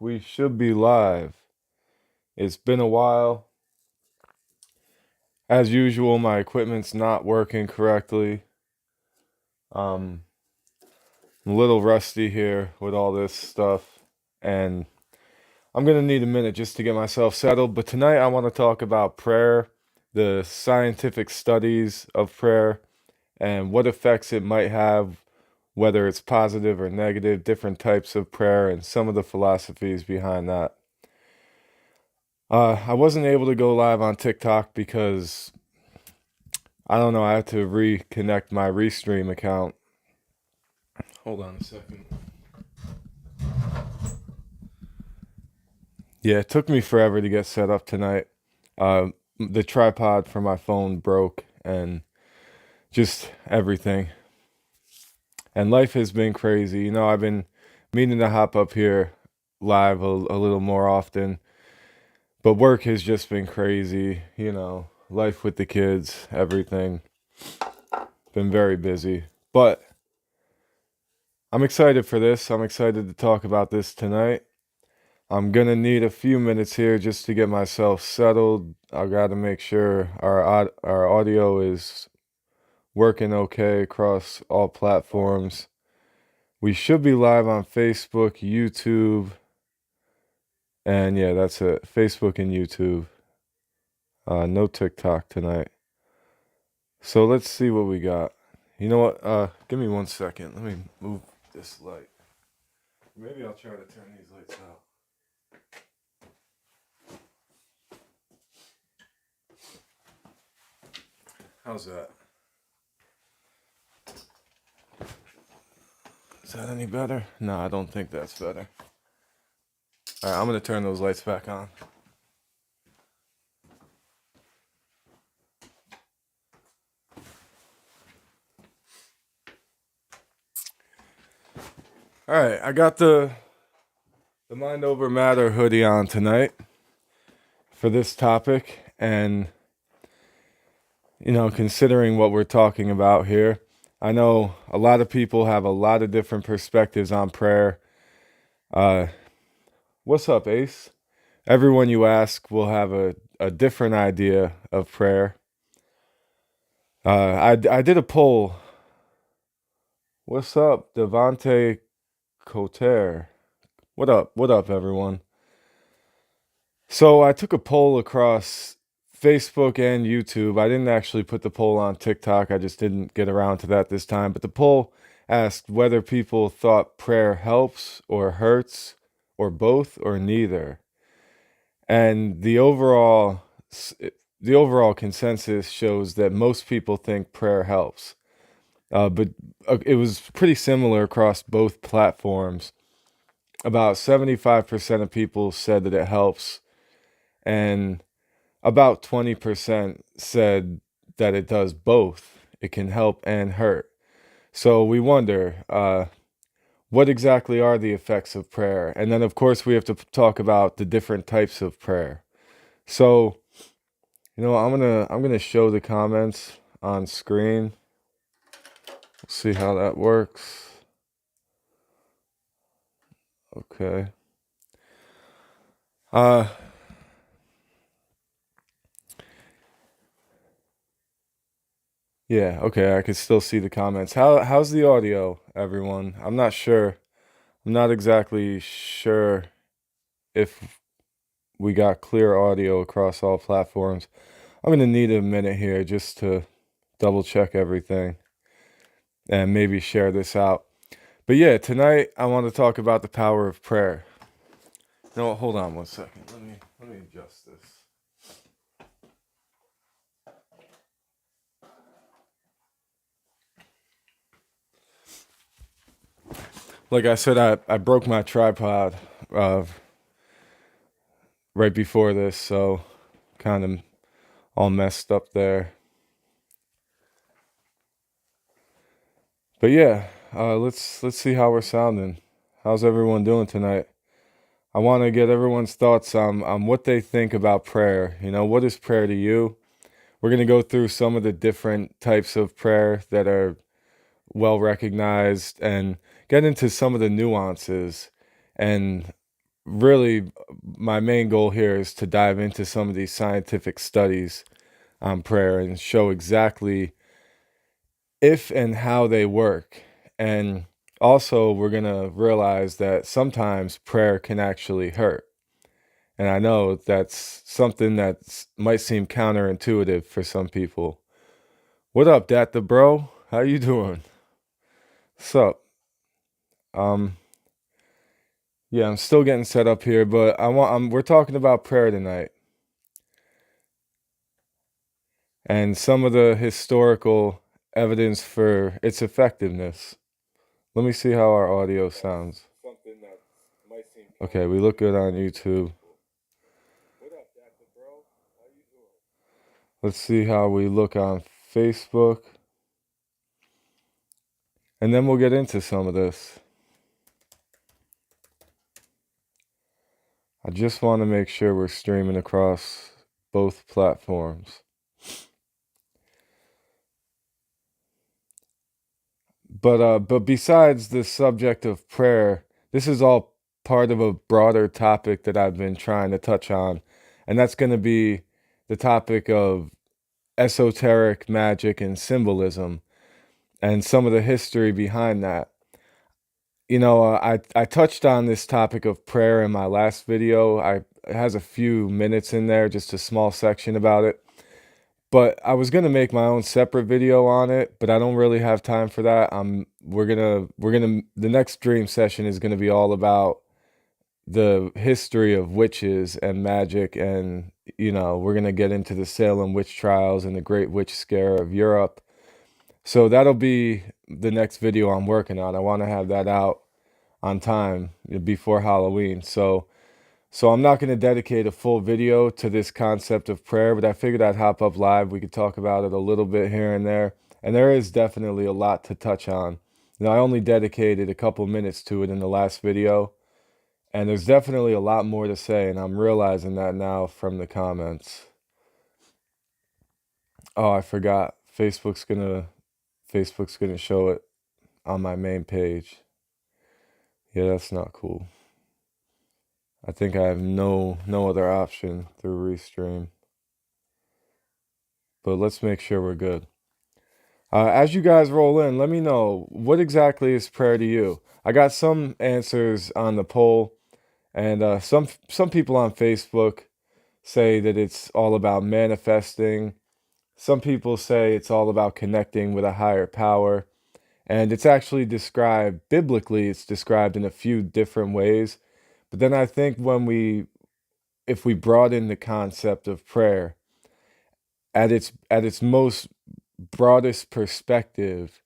We should be live. It's been a while. As usual, my equipment's not working correctly. Um, I'm a little rusty here with all this stuff, and I'm gonna need a minute just to get myself settled. But tonight, I want to talk about prayer, the scientific studies of prayer, and what effects it might have, whether it's positive or negative, different types of prayer, and some of the philosophies behind that. I wasn't able to go live on TikTok because I don't know, I had to reconnect my Restream account. Hold on a second. Yeah, it took me forever to get set up tonight. The tripod for my phone broke and just everything. And life has been crazy. I've been meaning to hop up here live a little more often, but work has just been crazy. Life with the kids, everything. Been very busy. But I'm excited for this. I'm excited to talk about this tonight. I'm gonna need a few minutes here just to get myself settled. I gotta make sure our audio is working okay across all platforms. We should be live on Facebook, YouTube, and yeah, that's it. Facebook and YouTube. No TikTok tonight. So let's see what we got. You know what? Give me 1 second. Let me move this light. Maybe I'll try to turn these lights out. How's that? Is that any better? No, I don't think that's better. All right, I'm gonna turn those lights back on. All right, I got the Mind Over Matter hoodie on tonight for this topic, and considering what we're talking about here, I know a lot of people have a lot of different perspectives on prayer. What's up, Ace? Everyone you ask will have a different idea of prayer. I did a poll. What's up, Devante Coter? What up? What up, everyone? So I took a poll across Facebook and YouTube. I didn't actually put the poll on TikTok. I just didn't get around to that this time. But the poll asked whether people thought prayer helps or hurts or both or neither. And the overall consensus shows that most people think prayer helps. But it was pretty similar across both platforms. About 75% of people said that it helps, and about 20% said that it does both. It can help and hurt. So we wonder, what exactly are the effects of prayer? And then, of course, we have to talk about the different types of prayer. So, I'm gonna show the comments on screen. See how that works. Okay. Uh, yeah, okay, I can still see the comments. How's the audio, everyone? I'm not sure. I'm not exactly sure if we got clear audio across all platforms. I'm gonna need a minute here just to double check everything and maybe share this out. But yeah, tonight I want to talk about the power of prayer. No, hold on 1 second. Let me adjust this. Like I said, I broke my tripod uh, right before this, so kind of all messed up there. But yeah, let's see how we're sounding. How's everyone doing tonight? I want to get everyone's thoughts on what they think about prayer. What is prayer to you? We're going to go through some of the different types of prayer that are well recognized and get into some of the nuances and really, my main goal here is to dive into some of these scientific studies on prayer and show exactly if and how they work. And also, we're going to realize that sometimes prayer can actually hurt. And I know that's something that might seem counterintuitive for some people. What up, Dat the bro? How you doing? What's up? Um, yeah, I'm still getting set up here, but we're talking about prayer tonight and some of the historical evidence for its effectiveness. Let me see how our audio sounds. Okay, we look good on YouTube. Let's see how we look on Facebook. And then we'll get into some of this. I just want to make sure we're streaming across both platforms. But besides the subject of prayer, this is all part of a broader topic that I've been trying to touch on, and that's going to be the topic of esoteric magic and symbolism and some of the history behind that. I touched on this topic of prayer in my last video. It has a few minutes in there, just a small section about it. But I was gonna make my own separate video on it, but I don't really have time for that. The next dream session is gonna be all about the history of witches and magic, and we're gonna get into the Salem witch trials and the Great Witch Scare of Europe. So that'll be the next video I'm working on. I want to have that out on time before Halloween. So I'm not going to dedicate a full video to this concept of prayer, but I figured I'd hop up live. We could talk about it a little bit here and there. And there is definitely a lot to touch on. I only dedicated a couple minutes to it in the last video, and there's definitely a lot more to say, and I'm realizing that now from the comments. Oh, I forgot. Facebook's gonna show it on my main page. Yeah, that's not cool. I think I have no other option through Restream. But let's make sure we're good. As you guys roll in, let me know, what exactly is prayer to you? I got some answers on the poll, and some people on Facebook say that it's all about manifesting. Some people say it's all about connecting with a higher power. And it's actually described, biblically, it's described in a few different ways. But then I think if we broaden the concept of prayer at its most broadest perspective,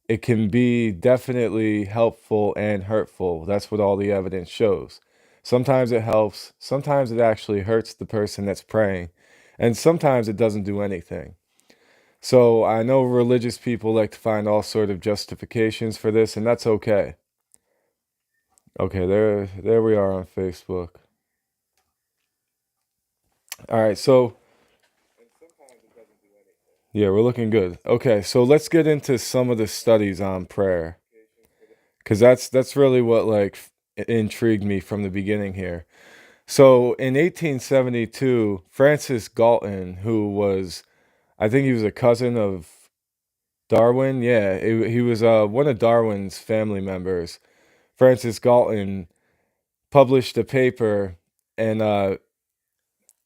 it can be definitely helpful and hurtful. That's what all the evidence shows. Sometimes it helps, sometimes it actually hurts the person that's praying, and sometimes it doesn't do anything. So I know religious people like to find all sort of justifications for this, and that's okay. Okay, there we are on Facebook. All right, so yeah, we're looking good. Okay, so let's get into some of the studies on prayer, because that's really what intrigued me from the beginning here. So in 1872, Francis Galton, who was, I think he was a cousin of Darwin. Yeah, he was one of Darwin's family members. Francis Galton published a paper, and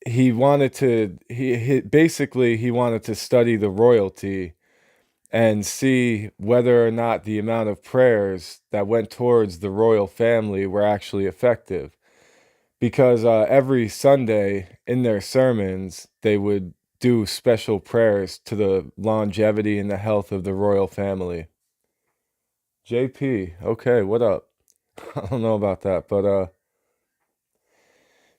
he wanted to study the royalty and see whether or not the amount of prayers that went towards the royal family were actually effective. Because every Sunday in their sermons, they would do special prayers to the longevity and the health of the royal family. JP, okay, what up? I don't know about that, but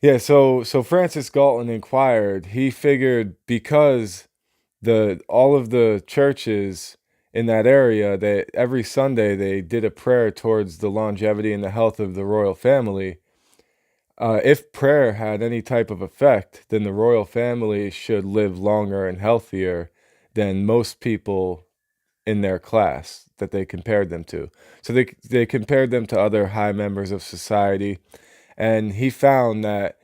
yeah, so Francis Galton inquired. He figured because the all of the churches in that area, that every Sunday they did a prayer towards the longevity and the health of the royal family. If prayer had any type of effect, then the royal family should live longer and healthier than most people in their class that they compared them to. So they compared them to other high members of society. And he found that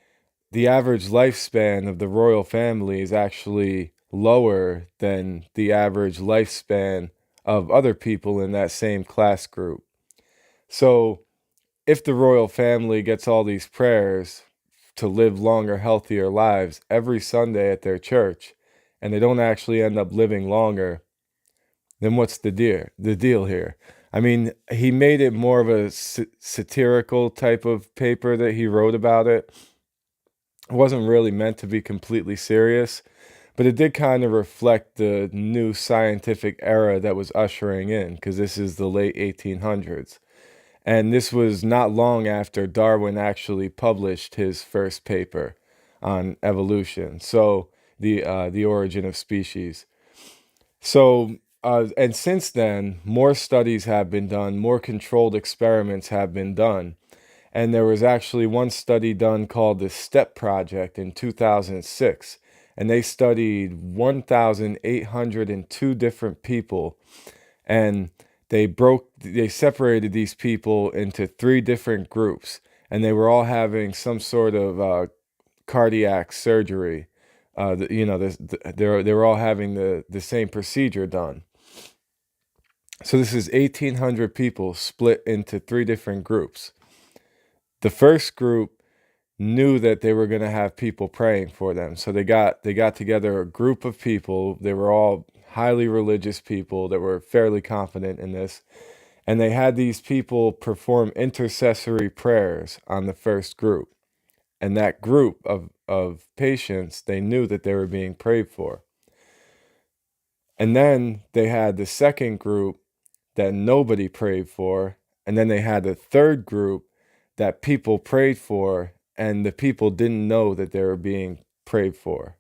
the average lifespan of the royal family is actually lower than the average lifespan of other people in that same class group. So if the royal family gets all these prayers to live longer, healthier lives every Sunday at their church, and they don't actually end up living longer, then what's the deal here? I mean, he made it more of a satirical type of paper that he wrote about it. It wasn't really meant to be completely serious, but it did kind of reflect the new scientific era that was ushering in, because this is the late 1800s. And this was not long after Darwin actually published his first paper on evolution. So the origin of species. So and since then, more studies have been done, more controlled experiments have been done. And there was actually one study done called the STEP Project in 2006. And they studied 1,802 different people, and they separated these people into three different groups, and they were all having some sort of cardiac surgery. They were all having the same procedure done. So this is 1,800 people split into three different groups. The first group knew that they were going to have people praying for them. So they got together a group of people. They were all highly religious people that were fairly confident in this. And they had these people perform intercessory prayers on the first group. And that group of patients, they knew that they were being prayed for. And then they had the second group that nobody prayed for. And then they had the third group that people prayed for, and the people didn't know that they were being prayed for.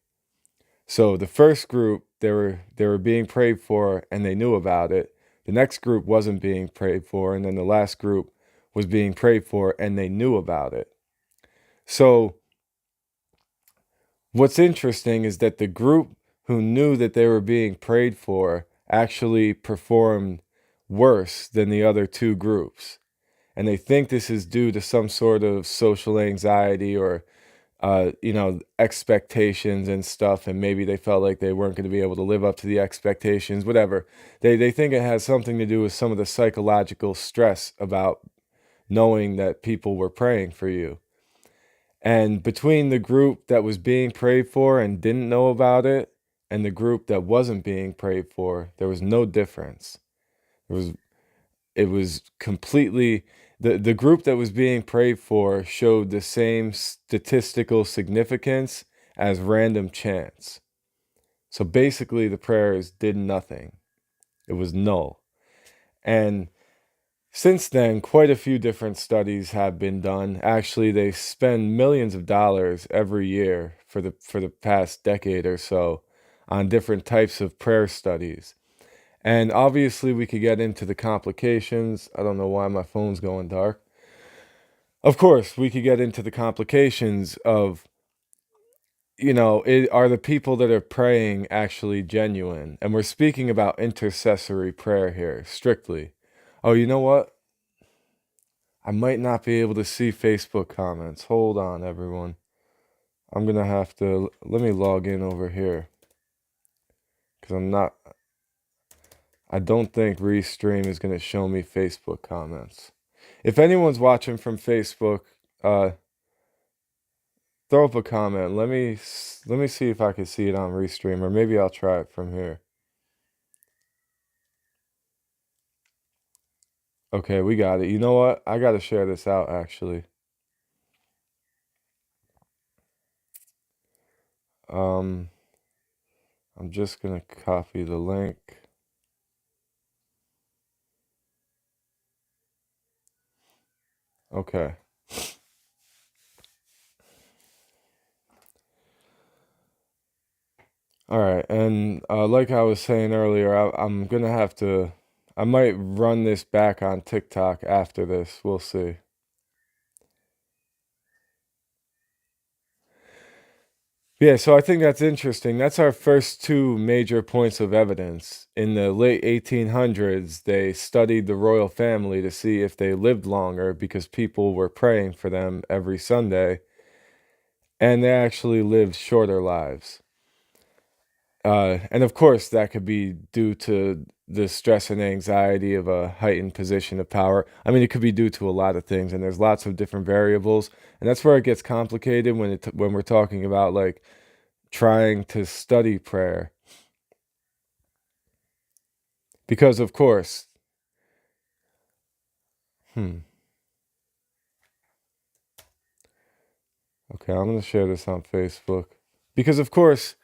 So the first group, they were being prayed for and they knew about it. The next group wasn't being prayed for, and then the last group was being prayed for and they knew about it. So what's interesting is that the group who knew that they were being prayed for actually performed worse than the other two groups. And they think this is due to some sort of social anxiety or expectations and stuff, and maybe they felt like they weren't going to be able to live up to the expectations, whatever. They think it has something to do with some of the psychological stress about knowing that people were praying for you. And between the group that was being prayed for and didn't know about it, and the group that wasn't being prayed for, there was no difference. It was completely, the group that was being prayed for showed the same statistical significance as random chance. So basically the prayers did nothing. It was null. And since then, quite a few different studies have been done. Actually, they spend millions of dollars every year for the past decade or so on different types of prayer studies. And obviously, we could get into the complications. I don't know why my phone's going dark. Of course, we could get into the complications of, are the people that are praying actually genuine? And we're speaking about intercessory prayer here, strictly. Oh, you know what? I might not be able to see Facebook comments. Hold on, everyone. I'm going to have to, let me log in over here. Because I don't think Restream is going to show me Facebook comments. If anyone's watching from Facebook, throw up a comment. Let me see if I can see it on Restream, or maybe I'll try it from here. Okay, we got it. You know what? I got to share this out, actually. I'm just going to copy the link. Okay. All right, and like I was saying earlier, I'm gonna have to, I might run this back on TikTok after this. We'll see. Yeah, so I think that's interesting. That's our first two major points of evidence. In the late 1800s, they studied the royal family to see if they lived longer because people were praying for them every Sunday, and they actually lived shorter lives. And of course, that could be due to the stress and anxiety of a heightened position of power. I mean, it could be due to a lot of things, and there's lots of different variables, and that's where it gets complicated when we're talking about like trying to study prayer. Because of course, hmm, okay, I'm gonna share this on Facebook. Because of course,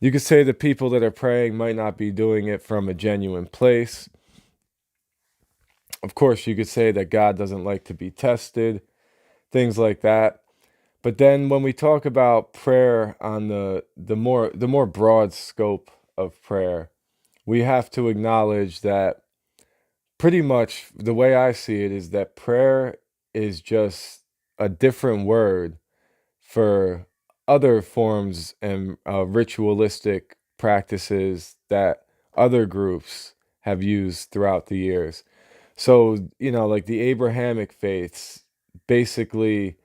you could say the people that are praying might not be doing it from a genuine place. Of course, you could say that God doesn't like to be tested, things like that. But then when we talk about prayer on the more broad scope of prayer, we have to acknowledge that pretty much the way I see it is that prayer is just a different word for other forms and ritualistic practices that other groups have used throughout the years. So, like the Abrahamic faiths, basically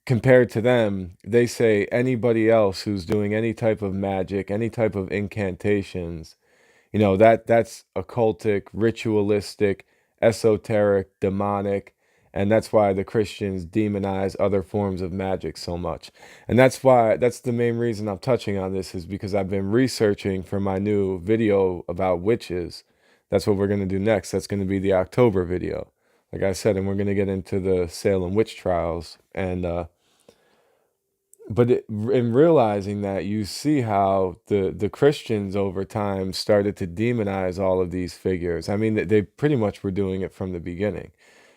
compared to them, they say anybody else who's doing any type of magic, any type of incantations, that's occultic, ritualistic, esoteric, demonic, and that's why the Christians demonize other forms of magic so much. And that's the main reason I'm touching on this is because I've been researching for my new video about witches. That's what we're going to do next. That's going to be the October video. Like I said, and we're going to get into the Salem witch trials and in realizing that, you see how the Christians over time started to demonize all of these figures. I mean, they pretty much were doing it from the beginning.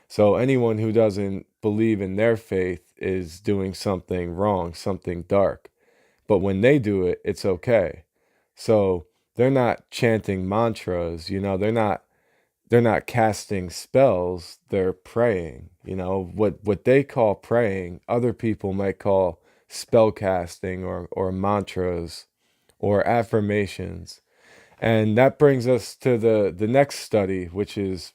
So anyone who doesn't believe in their faith is doing something wrong, something dark. But when they do it, it's okay. So they're not chanting mantras, they're not casting spells, they're praying. What they call praying, other people might call spell casting or mantras or affirmations. And that brings us to the next study, which is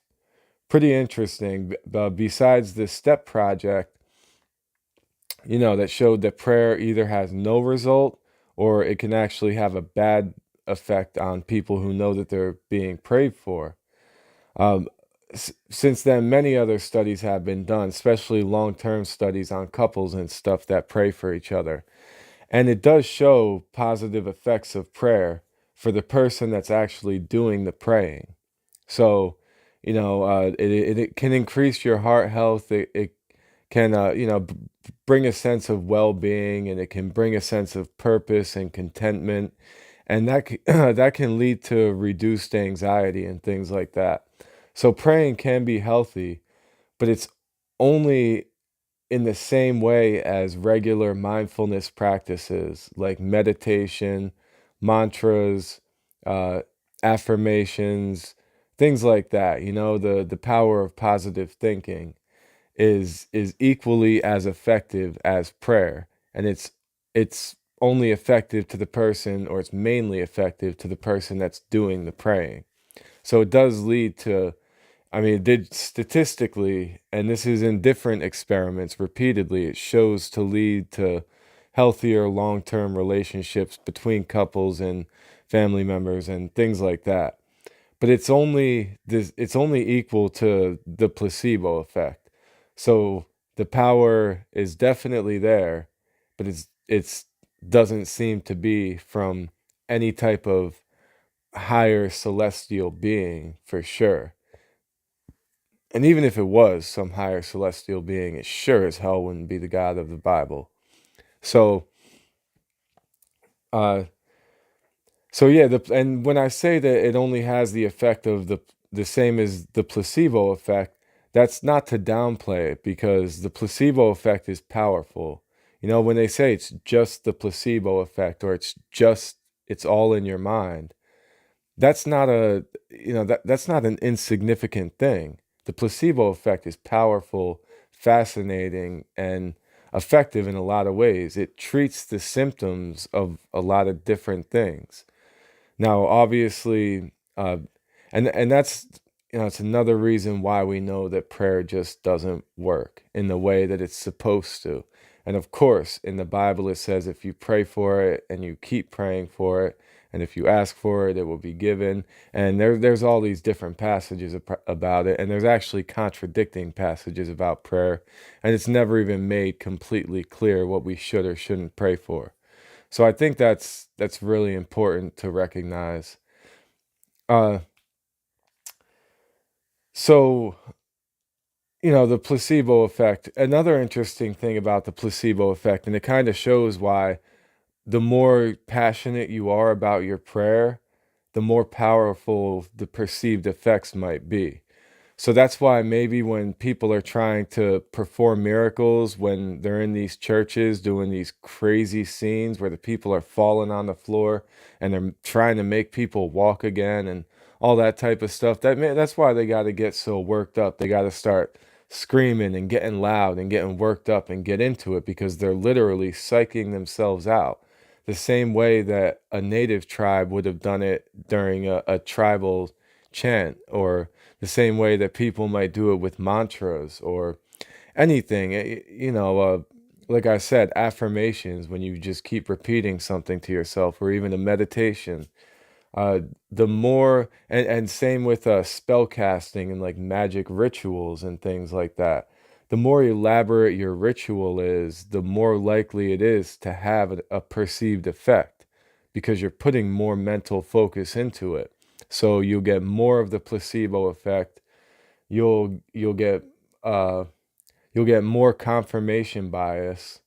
pretty interesting. Besides the STEP project, that showed that prayer either has no result or it can actually have a bad effect on people who know that they're being prayed for. Um, since then, many other studies have been done, especially long term studies on couples and stuff that pray for each other. And it does show positive effects of prayer for the person that's actually doing the praying. So, it can increase your heart health. It can, bring a sense of well being, and it can bring a sense of purpose and contentment. And that can lead to reduced anxiety and things like that. So praying can be healthy, but it's only in the same way as regular mindfulness practices like meditation, mantras, uh, affirmations, things like that. The power of positive thinking is equally as effective as prayer, and it's only effective to the person, or it's mainly effective to the person that's doing the praying. So it does lead to, I mean, it did statistically, and this is in different experiments repeatedly, it shows to lead to healthier long-term relationships between couples and family members and things like that. But it's only equal to the placebo effect. So the power is definitely there, but it's doesn't seem to be from any type of higher celestial being for sure. And even if it was some higher celestial being, it sure as hell wouldn't be the God of the Bible. So, uh, so yeah, and when I say that it only has the effect of the same as the placebo effect, that's not to downplay it because the placebo effect is powerful. When they say it's just the placebo effect or it's all in your mind, that's not a that's not an insignificant thing. The placebo effect is powerful, fascinating, and effective in a lot of ways. It treats the symptoms of a lot of different things. Now, obviously, and that's, it's another reason why we know that prayer just doesn't work in the way that it's supposed to. And of course, in the Bible, it says if you pray for it and you keep praying for it, and if you ask for it, it will be given. And there's all these different passages about it, and there's actually contradicting passages about prayer, and it's never even made completely clear what we should or shouldn't pray for. So I think that's really important to recognize. Uh, so the placebo effect. Another interesting thing about the placebo effect, and it kind of shows why the more passionate you are about your prayer, the more powerful the perceived effects might be. So that's why maybe when people are trying to perform miracles, when they're in these churches doing these crazy scenes where the people are falling on the floor and they're trying to make people walk again and all that type of stuff, that's why they got to get so worked up. They got to start screaming and getting loud and getting worked up and get into it, because they're literally psyching themselves out the same way that a native tribe would have done it during a tribal chant, or the same way that people might do it with mantras or anything. Like I said, affirmations, when you just keep repeating something to yourself, or even a meditation. The more, and same with spell casting and like magic rituals and things like that. The more elaborate your ritual is, the more likely it is to have a perceived effect, because you're putting more mental focus into it. So you'll get more of the placebo effect. You'll get uh, you'll get more confirmation bias.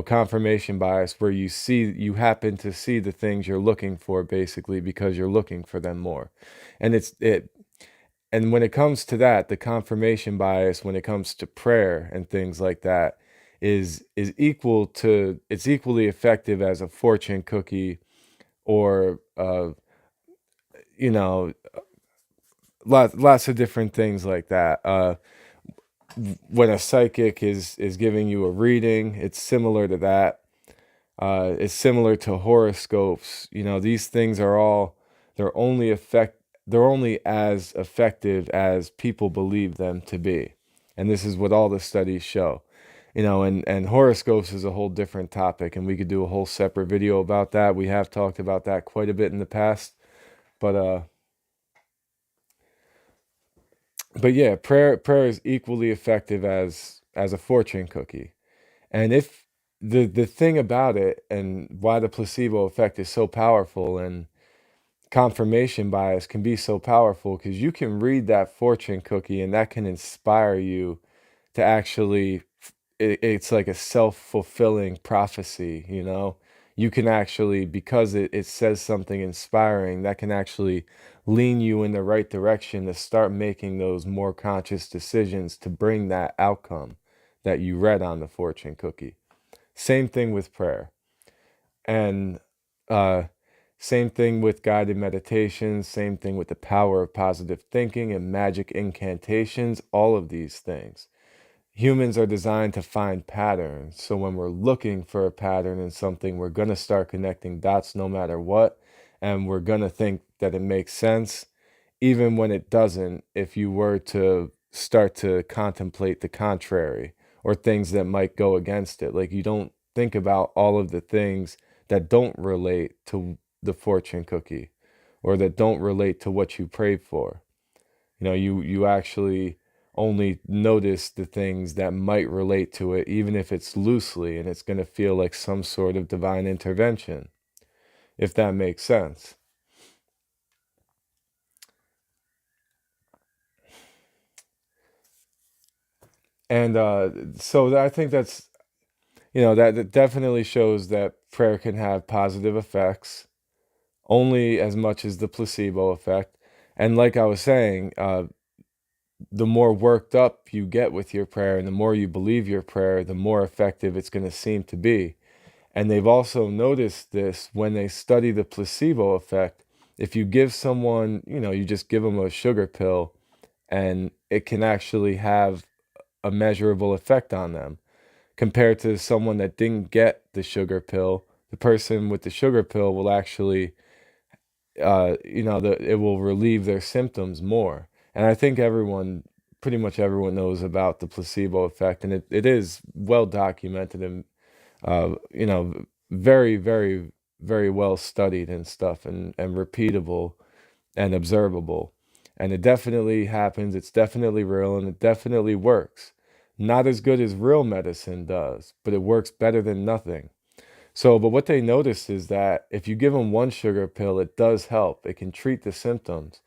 Confirmation bias, where you happen to see the things you're looking for, basically because you're looking for them more. And and when it comes to that, the confirmation bias, when it comes to prayer and things like that, is it's equally effective as a fortune cookie, or you know lots of different things like that. When a psychic is giving you a reading, it's similar to that. It's similar to horoscopes. These things are all, they're only effect they're only as effective as people believe them to be. And this is what all the studies show. And horoscopes is a whole different topic, and we could do a whole separate video about that. We have talked about that quite a bit in the past. But but yeah, prayer is equally effective as a fortune cookie. And if the thing about it, and why the placebo effect is so powerful, and confirmation bias can be so powerful, because you can read that fortune cookie and that can inspire you to actually, it's like a self-fulfilling prophecy. You can actually, because it says something inspiring, that can actually lean you in the right direction to start making those more conscious decisions to bring that outcome that you read on the fortune cookie. Same thing with prayer. And uh, same thing with guided meditations, same thing with the power of positive thinking and magic incantations, all of these things. Humans are designed to find patterns. So when we're looking for a pattern in something, we're going to start connecting dots no matter what. And we're going to think that it makes sense, even when it doesn't, if you were to start to contemplate the contrary, or things that might go against it. Like, you don't think about all of the things that don't relate to the fortune cookie, or that don't relate to what you prayed for. You actually only notice the things that might relate to it, even if it's loosely, and it's going to feel like some sort of divine intervention, if that makes sense. And so I think that definitely shows that prayer can have positive effects, only as much as the placebo effect. And like I was saying, the more worked up you get with your prayer, and the more you believe your prayer, the more effective it's going to seem to be. And they've also noticed this when they study the placebo effect. If you give someone, you just give them a sugar pill, and it can actually have a measurable effect on them. compared to someone that didn't get the sugar pill. The person with the sugar pill will actually, it will relieve their symptoms more. And I think pretty much everyone knows about the placebo effect, and it is well documented and, very, very, very well studied and stuff, and repeatable and observable. And it definitely happens, it's definitely real, and it definitely works. Not as good as real medicine does, but it works better than nothing. So, but what they notice is that if you give them one sugar pill, it does help. It can treat the symptoms.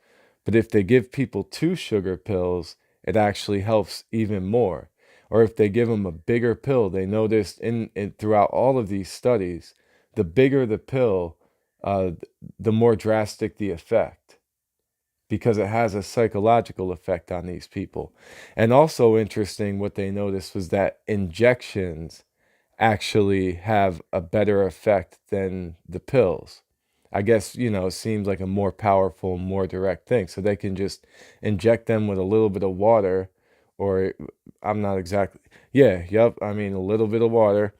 But if they give people two sugar pills, it actually helps even more. Or if they give them a bigger pill, they noticed in throughout all of these studies, the bigger the pill, uh, the more drastic the effect, because it has a psychological effect on these people. And also interesting, what they noticed was that injections actually have a better effect than the pills. I guess, it seems like a more powerful, more direct thing. So they can just inject them with a little bit of water, or I'm not exactly, yeah, yep, I mean, a little bit of water.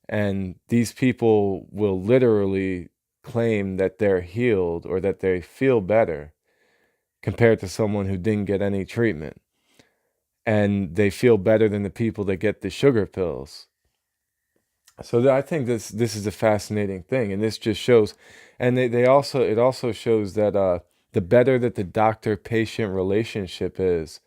And these people will literally claim that they're healed or that they feel better compared to someone who didn't get any treatment. And they feel better than the people that get the sugar pills. So I think this is a fascinating thing, and this just shows, and they also it also shows that the better that the doctor-patient relationship is,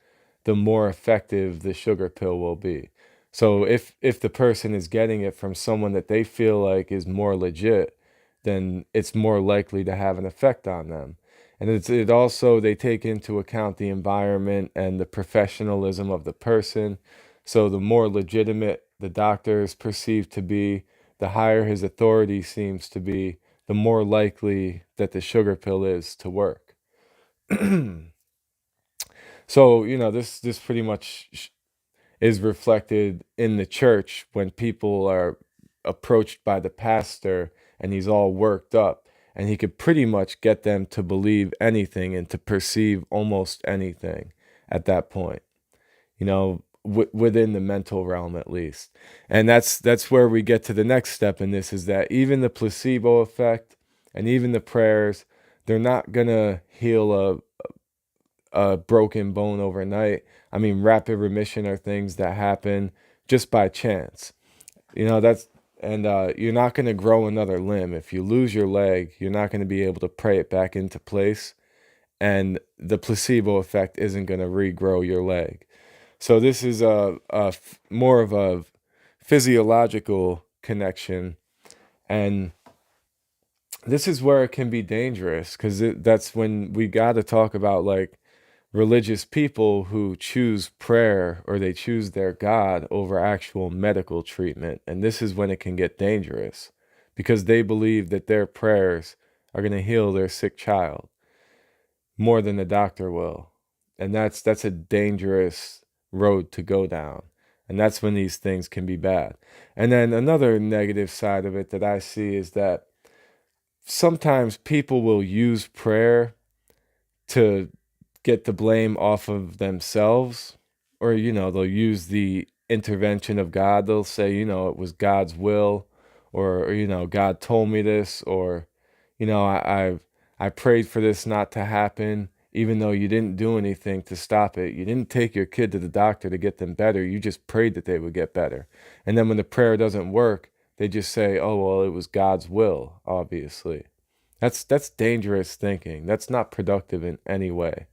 the more effective the sugar pill will be. So if the person is getting it from someone that they feel like is more legit, then it's more likely to have an effect on them. And it also, they take into account the environment and the professionalism of the person. So the more legitimate the doctor is perceived to be, the higher his authority seems to be, the more likely that the sugar pill is to work. So, this pretty much is reflected in the church when people are approached by the pastor and he's all worked up, and he could pretty much get them to believe anything and to perceive almost anything at that point, within the mental realm at least. And that's where we get to the next step in this, is that even the placebo effect and even the prayers, they're not gonna heal a broken bone overnight. I mean, rapid remission are things that happen just by chance. That's, and you're not going to grow another limb. If you lose your leg, you're not going to be able to pray it back into place, and the placebo effect isn't going to regrow your leg. So this is more of a physiological connection, and this is where it can be dangerous, because that's when we got to talk about, like, religious people who choose prayer or they choose their God over actual medical treatment. And this is when it can get dangerous, because they believe that their prayers are going to heal their sick child more than the doctor will. And that's a dangerous road to go down. And that's when these things can be bad. And then another negative side of it that I see is that sometimes people will use prayer to get the blame off of themselves, or they'll use the intervention of God. They'll say, it was God's will, or God told me this, or I prayed for this not to happen, even though you didn't do anything to stop it. You didn't take your kid to the doctor to get them better. You just prayed that they would get better. And then when the prayer doesn't work, they just say, oh well, it was God's will. Obviously, that's dangerous thinking. That's not productive in any way.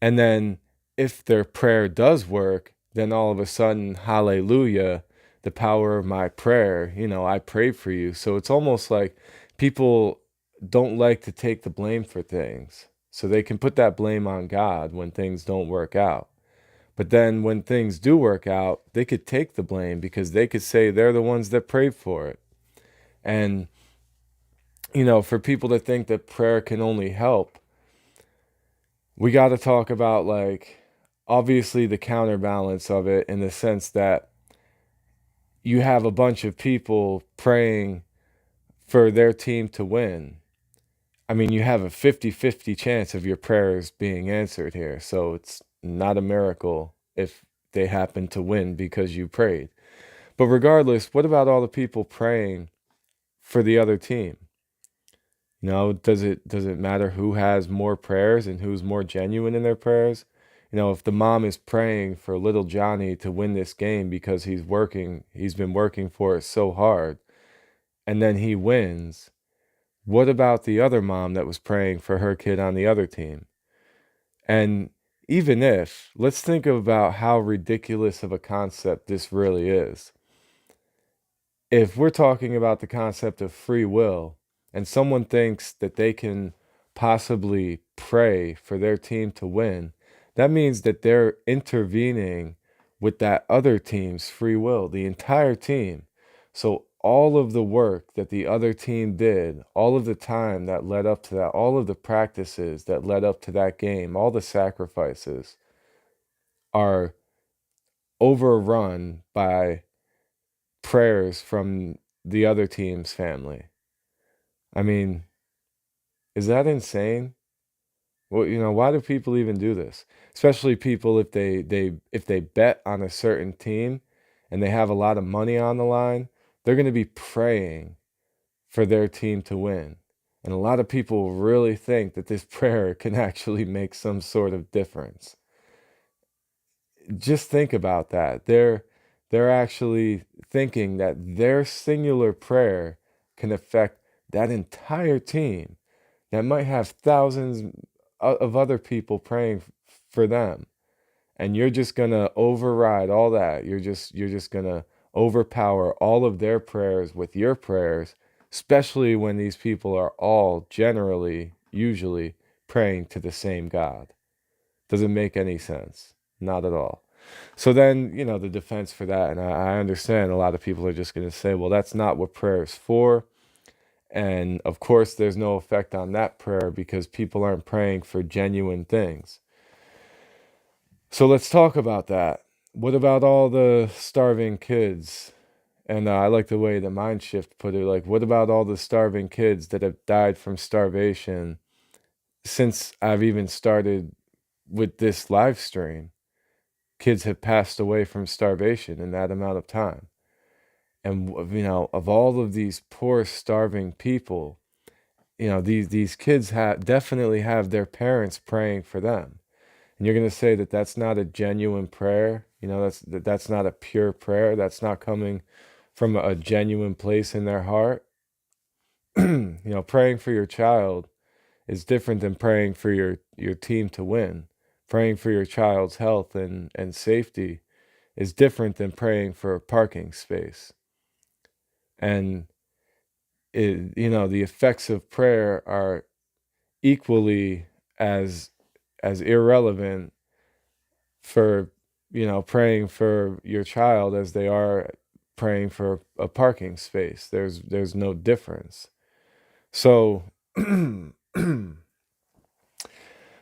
And then if their prayer does work, then all of a sudden, hallelujah, the power of my prayer, I prayed for you. So it's almost like people don't like to take the blame for things. So they can put that blame on God when things don't work out. But then when things do work out, they could take the blame because they could say they're the ones that prayed for it. And, for people to think that prayer can only help, we got to talk about, like, obviously the counterbalance of it, in the sense that you have a bunch of people praying for their team to win. I mean, you have a 50-50 chance of your prayers being answered here. So it's not a miracle if they happen to win because you prayed. But regardless, what about all the people praying for the other team? Does it matter who has more prayers and who's more genuine in their prayers? If the mom is praying for little Johnny to win this game because he's been working for it so hard, and then he wins, what about the other mom that was praying for her kid on the other team? And even if, let's think about how ridiculous of a concept this really is. If we're talking about the concept of free will, and someone thinks that they can possibly pray for their team to win, that means that they're intervening with that other team's free will, the entire team. So all of the work that the other team did, all of the time that led up to that, all of the practices that led up to that game, all the sacrifices are overrun by prayers from the other team's family. I mean, is that insane? Well, why do people even do this? Especially people if they bet on a certain team and they have a lot of money on the line, they're going to be praying for their team to win. And a lot of people really think that this prayer can actually make some sort of difference. Just think about that. They're actually thinking that their singular prayer can affect that entire team that might have thousands of other people praying for them. And you're just going to override all that. You're just going to overpower all of their prayers with your prayers, especially when these people are all usually praying to the same God. Doesn't make any sense. Not at all. So then, the defense for that, and I understand a lot of people are just going to say, well, that's not what prayer is for. And of course, there's no effect on that prayer because people aren't praying for genuine things. So let's talk about that. What about all the starving kids? And I like the way the Mindshift put it. Like, what about all the starving kids that have died from starvation since I've even started with this live stream? Kids have passed away from starvation in that amount of time. And of all of these poor starving people, these kids definitely have their parents praying for them. And you're going to say that that's not a genuine prayer. That's not a pure prayer. That's not coming from a genuine place in their heart. Praying for your child is different than praying for your team to win. Praying for your child's health and safety is different than praying for a parking space. And the effects of prayer are equally as irrelevant for praying for your child as they are praying for a parking space. There's no difference. So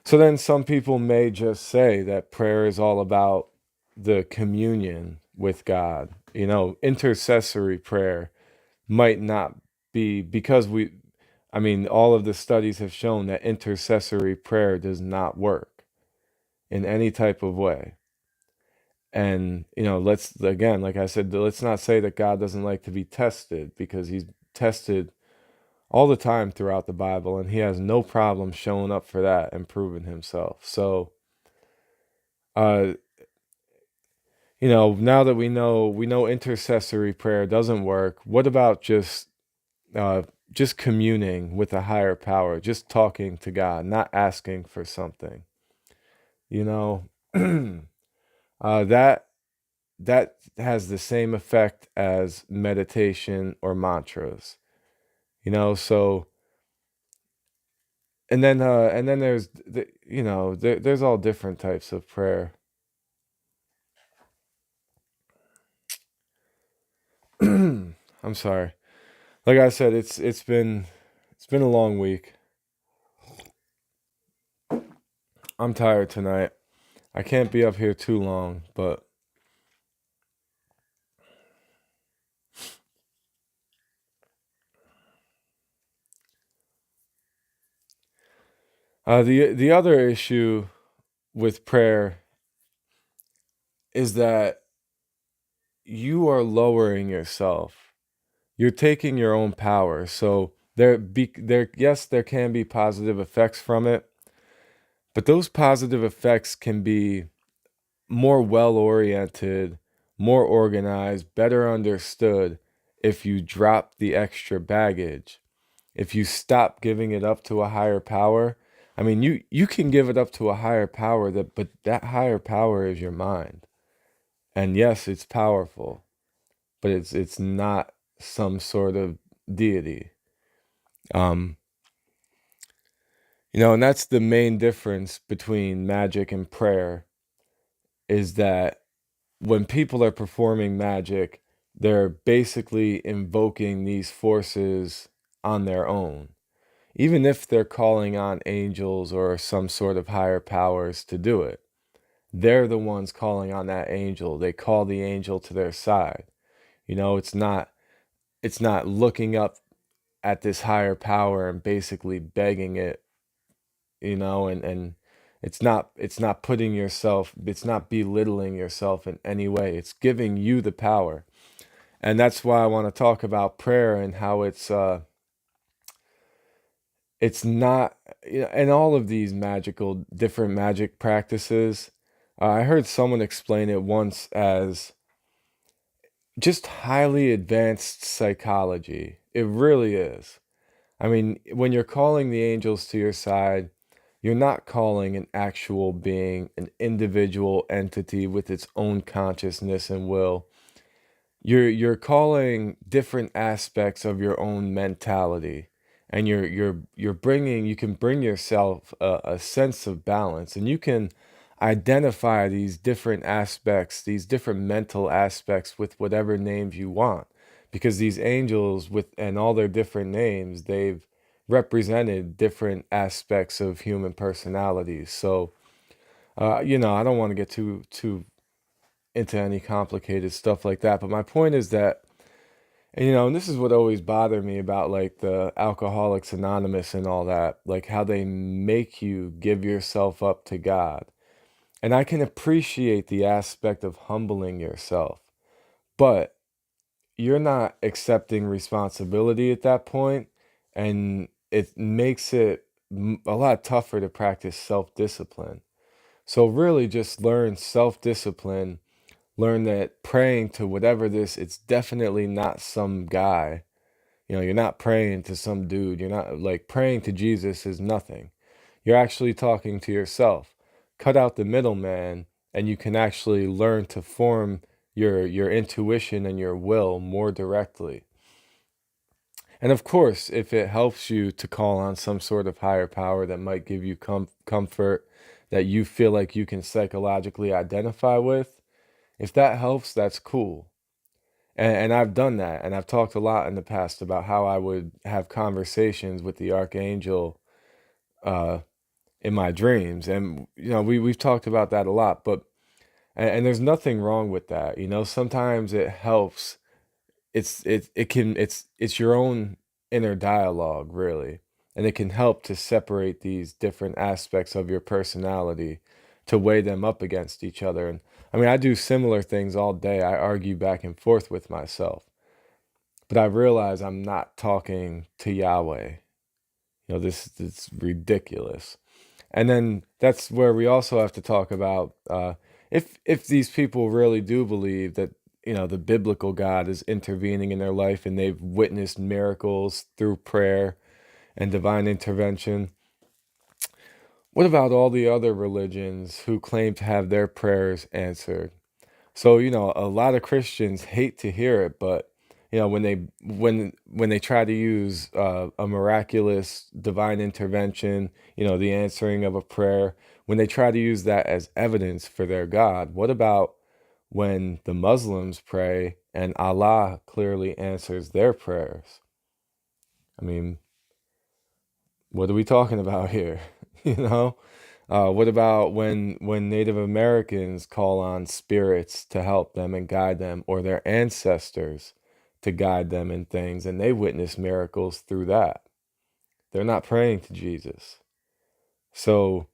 so then some people may just say that prayer is all about the communion with God. Intercessory prayer might not be, because all of the studies have shown that intercessory prayer does not work in any type of way. And, let's, again, like I said, let's not say that God doesn't like to be tested, because he's tested all the time throughout the Bible, and he has no problem showing up for that and proving himself. So, uh, now that we know intercessory prayer doesn't work, what about just communing with a higher power, just talking to God, not asking for something? You know, that has the same effect as meditation or mantras. So and then there's there's all different types of prayer. I'm sorry. Like I said, it's been a long week. I'm tired tonight. I can't be up here too long, but the other issue with prayer is that you are lowering yourself. You're taking your own power. So yes, there can be positive effects from it, but those positive effects can be more well-oriented, more organized, better understood if you drop the extra baggage. If you stop giving it up to a higher power. I mean, you can give it up to a higher power, but that higher power is your mind. And yes, it's powerful, but it's not some sort of deity. Um, and that's the main difference between magic and prayer, is that when people are performing magic, they're basically invoking these forces on their own. Even if they're calling on angels or some sort of higher powers to do it, they're the ones calling on that angel. They call the angel to their side. It's not looking up at this higher power and basically begging it, and it's not putting yourself, it's not belittling yourself in any way. It's giving you the power. And that's why I want to talk about prayer and how it's not, in all of these different magic practices. I heard someone explain it once as just highly advanced psychology. It really is. I mean, when you're calling the angels to your side, you're not calling an actual being, an individual entity with its own consciousness and will. You're calling different aspects of your own mentality, and you can bring yourself a sense of balance, and you can identify these different aspects, these different mental aspects, with whatever names you want, because these angels, with and all their different names, they've represented different aspects of human personalities. So I don't want to get too into any complicated stuff like that. But my point is that, and this is what always bothered me about like the Alcoholics Anonymous and all that, like how they make you give yourself up to God. And I can appreciate the aspect of humbling yourself, but you're not accepting responsibility at that point, and it makes it a lot tougher to practice self-discipline. So really just learn self-discipline. Learn that praying to whatever it's definitely not some guy. You're not praying to some dude. You're not, like, praying to Jesus is nothing. You're actually talking to yourself. Cut out the middleman, and you can actually learn to form your intuition and your will more directly. And of course, if it helps you to call on some sort of higher power that might give you comfort, that you feel like you can psychologically identify with, if that helps, that's cool. And I've done that. And I've talked a lot in the past about how I would have conversations with the archangel uh, in my dreams. And, we've talked about that a lot. But, and there's nothing wrong with that. Sometimes it helps. It's your own inner dialogue, really. And it can help to separate these different aspects of your personality, to weigh them up against each other. And I mean, I do similar things all day. I argue back and forth with myself, but I realize I'm not talking to Yahweh. This is ridiculous. And then that's where we also have to talk about, if these people really do believe that, the biblical God is intervening in their life and they've witnessed miracles through prayer and divine intervention. What about all the other religions who claim to have their prayers answered? So, a lot of Christians hate to hear it, but when they try to use a miraculous divine intervention, the answering of a prayer, when they try to use that as evidence for their God, what about when the Muslims pray and Allah clearly answers their prayers? I mean, what are we talking about here? You know? What about when Native Americans call on spirits to help them and guide them, or their ancestors to guide them in things, and they witness miracles through that? They're not praying to Jesus. So,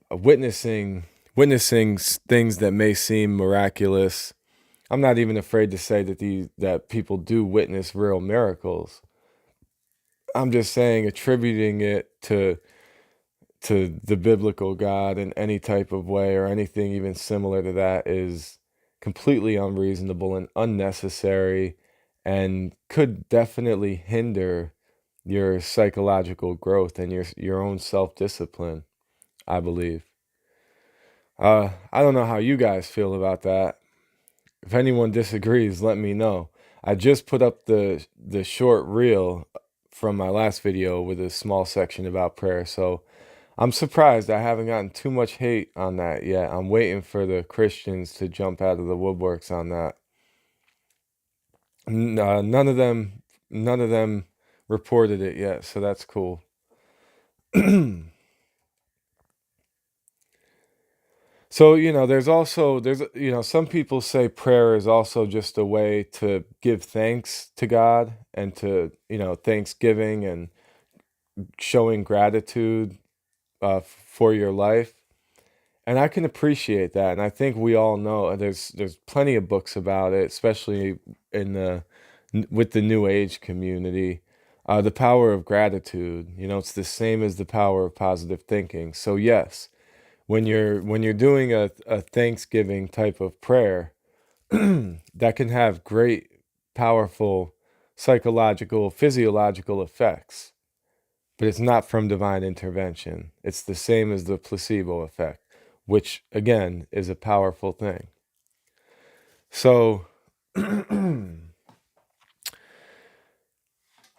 witnessing things that may seem miraculous, I'm not even afraid to say that people do witness real miracles. I'm just saying attributing it to the biblical God in any type of way or anything even similar to that is completely unreasonable and unnecessary and could definitely hinder your psychological growth and your own self-discipline, I believe. I don't know how you guys feel about that. If anyone disagrees, let me know. I just put up the short reel from my last video with a small section about prayer, so I'm surprised I haven't gotten too much hate on that yet. I'm waiting for the Christians to jump out of the woodworks on that. None of them reported it yet, so that's cool. So, some people say prayer is also just a way to give thanks to God and to, thanksgiving and showing gratitude for your life. And I can appreciate that. And I think we all know there's plenty of books about it, especially in with the New Age community. The power of gratitude, it's the same as the power of positive thinking. So yes, when you're doing a Thanksgiving type of prayer, that can have great, powerful psychological, physiological effects, but it's not from divine intervention. It's the same as the placebo effect, which again is a powerful thing. So, I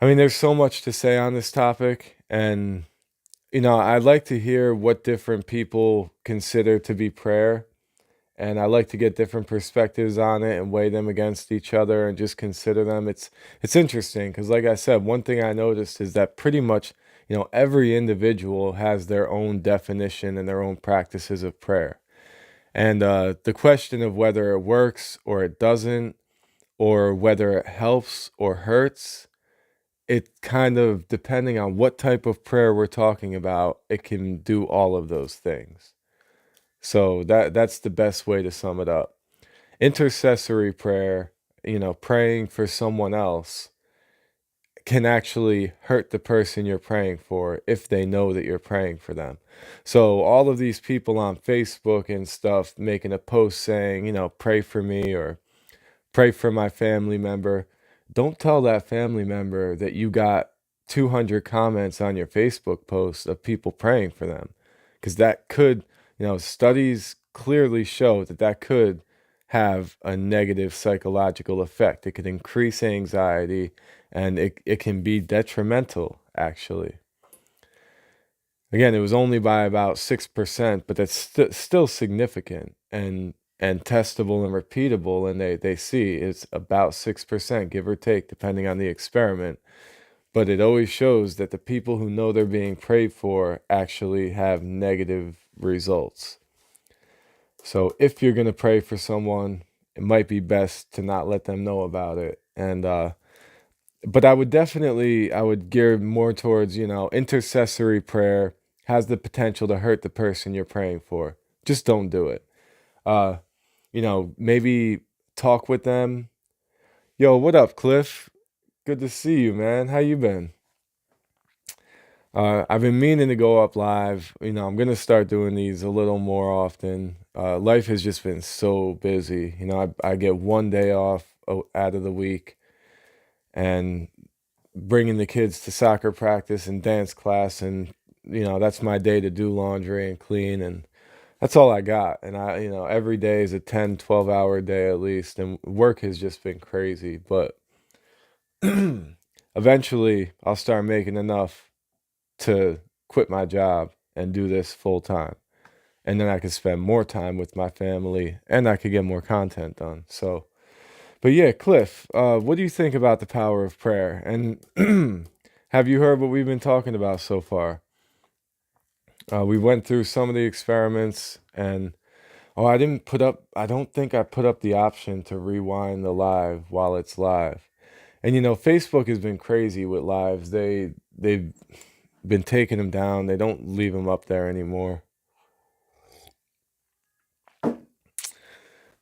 mean, there's so much to say on this topic, and I'd like to hear what different people consider to be prayer. And I like to get different perspectives on it and weigh them against each other and just consider them. It's interesting because, like I said, one thing I noticed is that pretty much, every individual has their own definition and their own practices of prayer. And the question of whether it works or it doesn't, or whether it helps or hurts, it kind of, depending on what type of prayer we're talking about, it can do all of those things. So that's the best way to sum it up. Intercessory prayer, praying for someone else, can actually hurt the person you're praying for if they know that you're praying for them. So all of these people on Facebook and stuff making a post saying, pray for me or pray for my family member. Don't tell that family member that you got 200 comments on your Facebook post of people praying for them, because that could, studies clearly show that could have a negative psychological effect. It could increase anxiety and it can be detrimental, actually. Again, it was only by about 6%, but that's still significant and testable and repeatable. And they see it's about 6%, give or take, depending on the experiment. But it always shows that the people who know they're being prayed for actually have negative results. So if you're going to pray for someone, it might be best to not let them know about it. And but I would gear more towards, intercessory prayer has the potential to hurt the person you're praying for. Just don't do it. Uh, maybe talk with them. Yo, what up, Cliff? Good to see you, man. How you been? I've been meaning to go up live. I'm gonna start doing these a little more often. Life has just been so busy. I get one day off out of the week, and bringing the kids to soccer practice and dance class, and that's my day to do laundry and clean, and that's all I got. And every day is a 10, 12 hour day at least, and work has just been crazy. But eventually I'll start making enough to quit my job and do this full time. And then I could spend more time with my family and I could get more content done. So, but yeah, Cliff, what do you think about the power of prayer? And have you heard what we've been talking about so far? We went through some of the experiments, and I don't think I put up the option to rewind the live while it's live. And Facebook has been crazy with lives. They've been taking them down. They don't leave them up there anymore.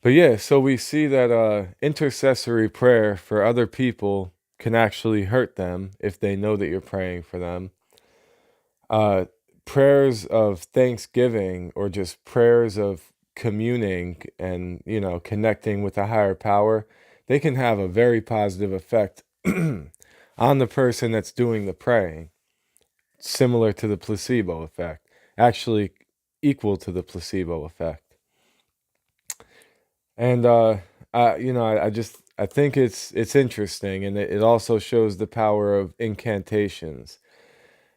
But yeah, so we see that intercessory prayer for other people can actually hurt them if they know that you're praying for them. uh, Prayers of thanksgiving or just prayers of communing and, connecting with a higher power, they can have a very positive effect on the person that's doing the praying, similar to the placebo effect, actually equal to the placebo effect. And I think it's interesting, and it also shows the power of incantations.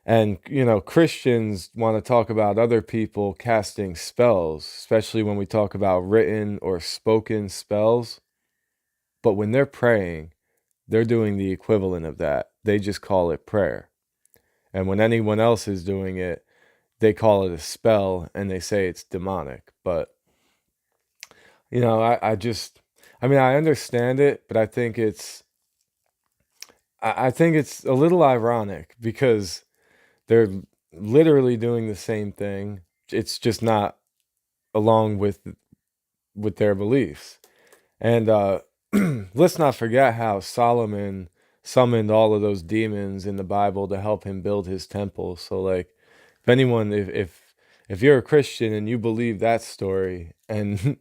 And, Christians want to talk about other people casting spells, especially when we talk about written or spoken spells. But when they're praying, they're doing the equivalent of that. They just call it prayer. And when anyone else is doing it, they call it a spell and they say it's demonic. But, I understand it, but I think it's a little ironic because they're literally doing the same thing. It's just not along with their beliefs. And let's not forget how Solomon summoned all of those demons in the Bible to help him build his temple. So like if you're a Christian and you believe that story and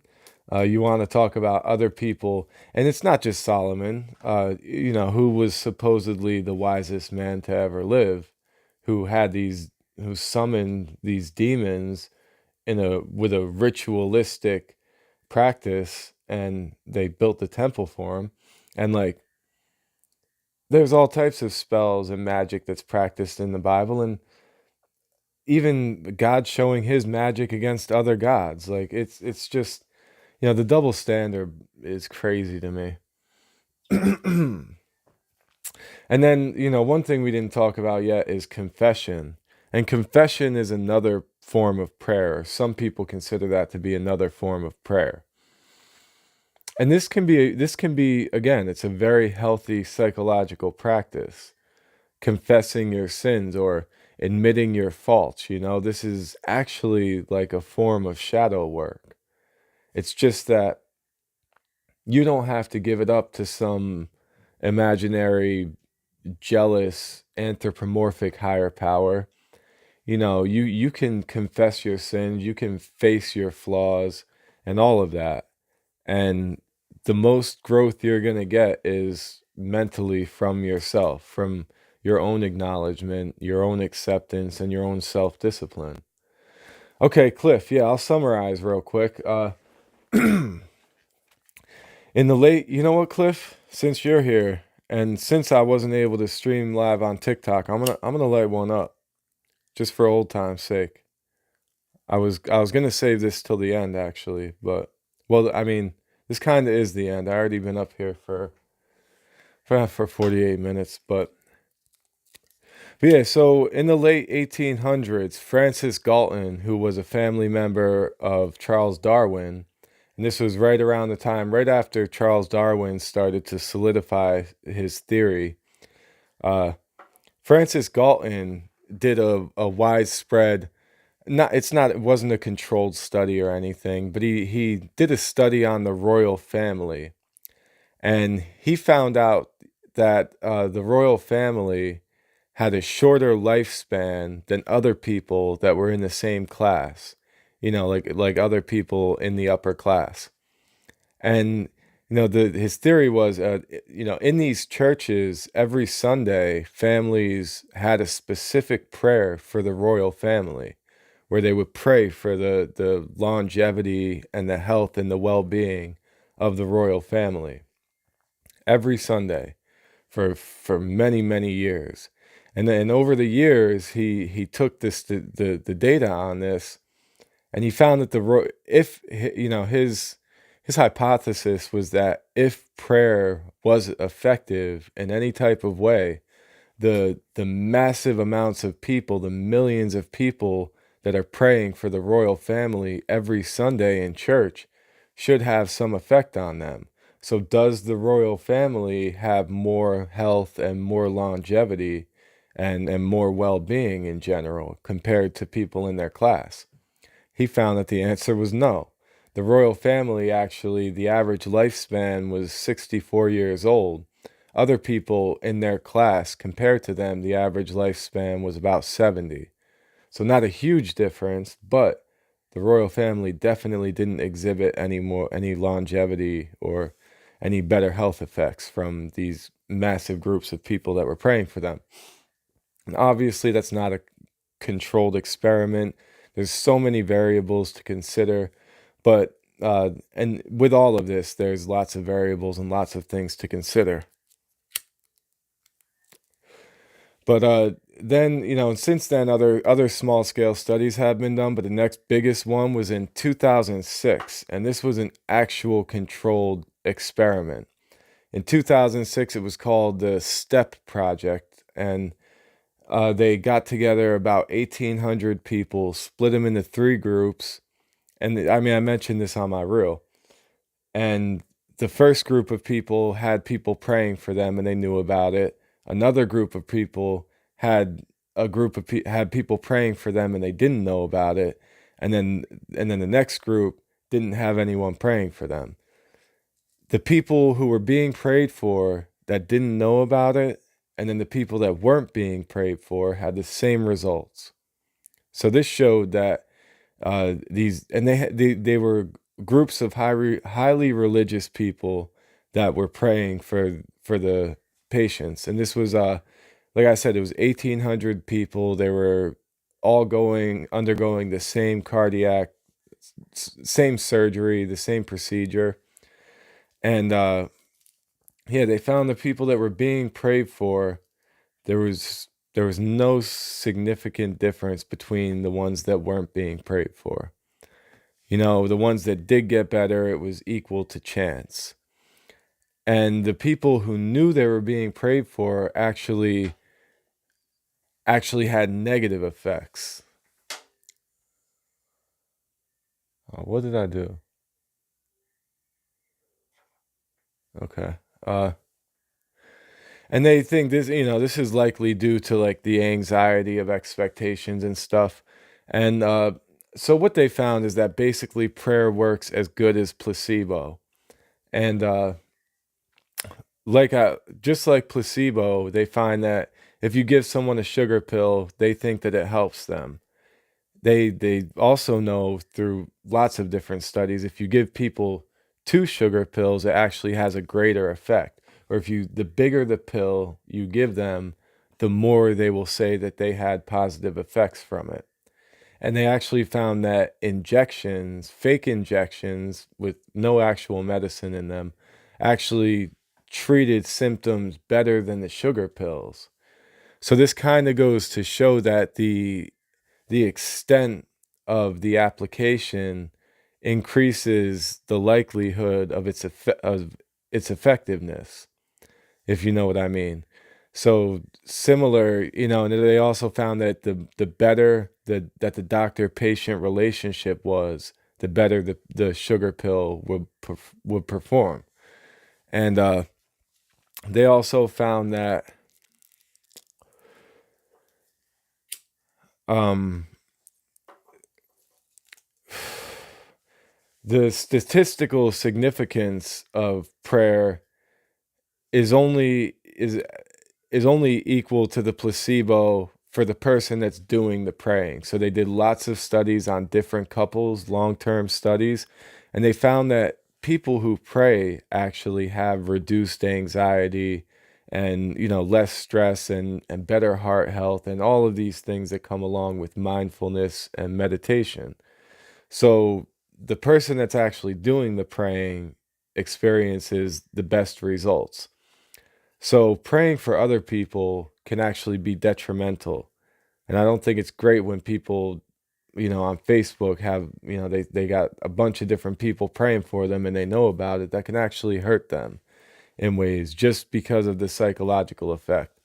you want to talk about other people, and it's not just Solomon, who was supposedly the wisest man to ever live, who summoned these demons with a ritualistic practice, and they built the temple for him. And like there's all types of spells and magic that's practiced in the Bible, and even God showing his magic against other gods. Like it's just, the double standard is crazy to me. And then, one thing we didn't talk about yet is confession. And confession is another form of prayer. Some people consider that to be another form of prayer. And this can be again, it's a very healthy psychological practice. Confessing your sins or admitting your faults, this is actually like a form of shadow work. It's just that you don't have to give it up to some imaginary, jealous, anthropomorphic higher power. You can confess your sins, you can face your flaws and all of that. And the most growth you're going to get is mentally from yourself, from your own acknowledgement, your own acceptance, and your own self discipline. Okay, Cliff, yeah, I'll summarize real quick. In the late, you know what, Cliff? Since you're here, and since I wasn't able to stream live on TikTok, I'm gonna light one up just for old time's sake. I was gonna save this till the end actually, but well, I mean, this kind of is the end. I already been up here for 48 minutes, but yeah. So in the late 1800s, Francis Galton, who was a family member of Charles Darwin, and this was right around the time, right after Charles Darwin started to solidify his theory. Uh, Francis Galton did a widespread, it wasn't a controlled study or anything, but he did a study on the royal family, and he found out that the royal family had a shorter lifespan than other people that were in the same class, like other people in the upper class. And his theory was, in these churches every Sunday, families had a specific prayer for the royal family, where they would pray for the longevity and the health and the well-being of the royal family every Sunday for many many years. And then over the years, he took the data on this, and he found that if his hypothesis was that if prayer was effective in any type of way, the massive amounts of people, the millions of people that are praying for the royal family every Sunday in church should have some effect on them. So does the royal family have more health and more longevity and more well-being in general compared to people in their class? He found that the answer was no. the royal family, actually, the average lifespan was 64 years old. Other people in their class, compared to them, the average lifespan was about 70. So not a huge difference, but the royal family definitely didn't exhibit any longevity or any better health effects from these massive groups of people that were praying for them. And obviously, that's not a controlled experiment. There's so many variables to consider, but and with all of this, there's lots of variables and lots of things to consider. But then, since then, other small scale studies have been done, but the next biggest one was in 2006, and this was an actual controlled experiment. In 2006, it was called the STEP Project, and they got together about 1,800 people, split them into three groups, and I mean, I mentioned this on my reel, and the first group of people had people praying for them and they knew about it. Another group of people had had people praying for them and they didn't know about it. And then the next group didn't have anyone praying for them. The people who were being prayed for that didn't know about it, and then the people that weren't being prayed for had the same results. So this showed that these and they were groups of highly religious people that were praying for the patients, and this was like I said, it was 1,800 people. They were all undergoing the same same surgery, the same procedure, and yeah, they found the people that were being prayed for. There was no significant difference between the ones that weren't being prayed for. The ones that did get better, it was equal to chance. And the people who knew they were being prayed for actually had negative effects. What did I do? Okay. And they think this is likely due to like the anxiety of expectations and stuff. And so what they found is that basically prayer works as good as placebo. And just like placebo, they find that if you give someone a sugar pill, they think that it helps them. They also know through lots of different studies, if you give people two sugar pills, it actually has a greater effect. Or the bigger the pill you give them, the more they will say that they had positive effects from it. And they actually found that fake injections with no actual medicine in them, actually treated symptoms better than the sugar pills. So this kind of goes to show that the extent of the application increases the likelihood of its effectiveness, if you know what I mean. So similar, and they also found that the better that the doctor patient relationship was, the better the sugar pill would perform. And they also found that um, the statistical significance of prayer is only is is only equal to the placebo for the person that's doing the praying. So they did lots of studies on different couples, long-term studies, and they found that people who pray actually have reduced anxiety and less stress and better heart health and all of these things that come along with mindfulness and meditation. So the person that's actually doing the praying experiences the best results. So praying for other people can actually be detrimental. And I don't think it's great when people, on Facebook have, they got a bunch of different people praying for them and they know about it. That can actually hurt them in ways just because of the psychological effect.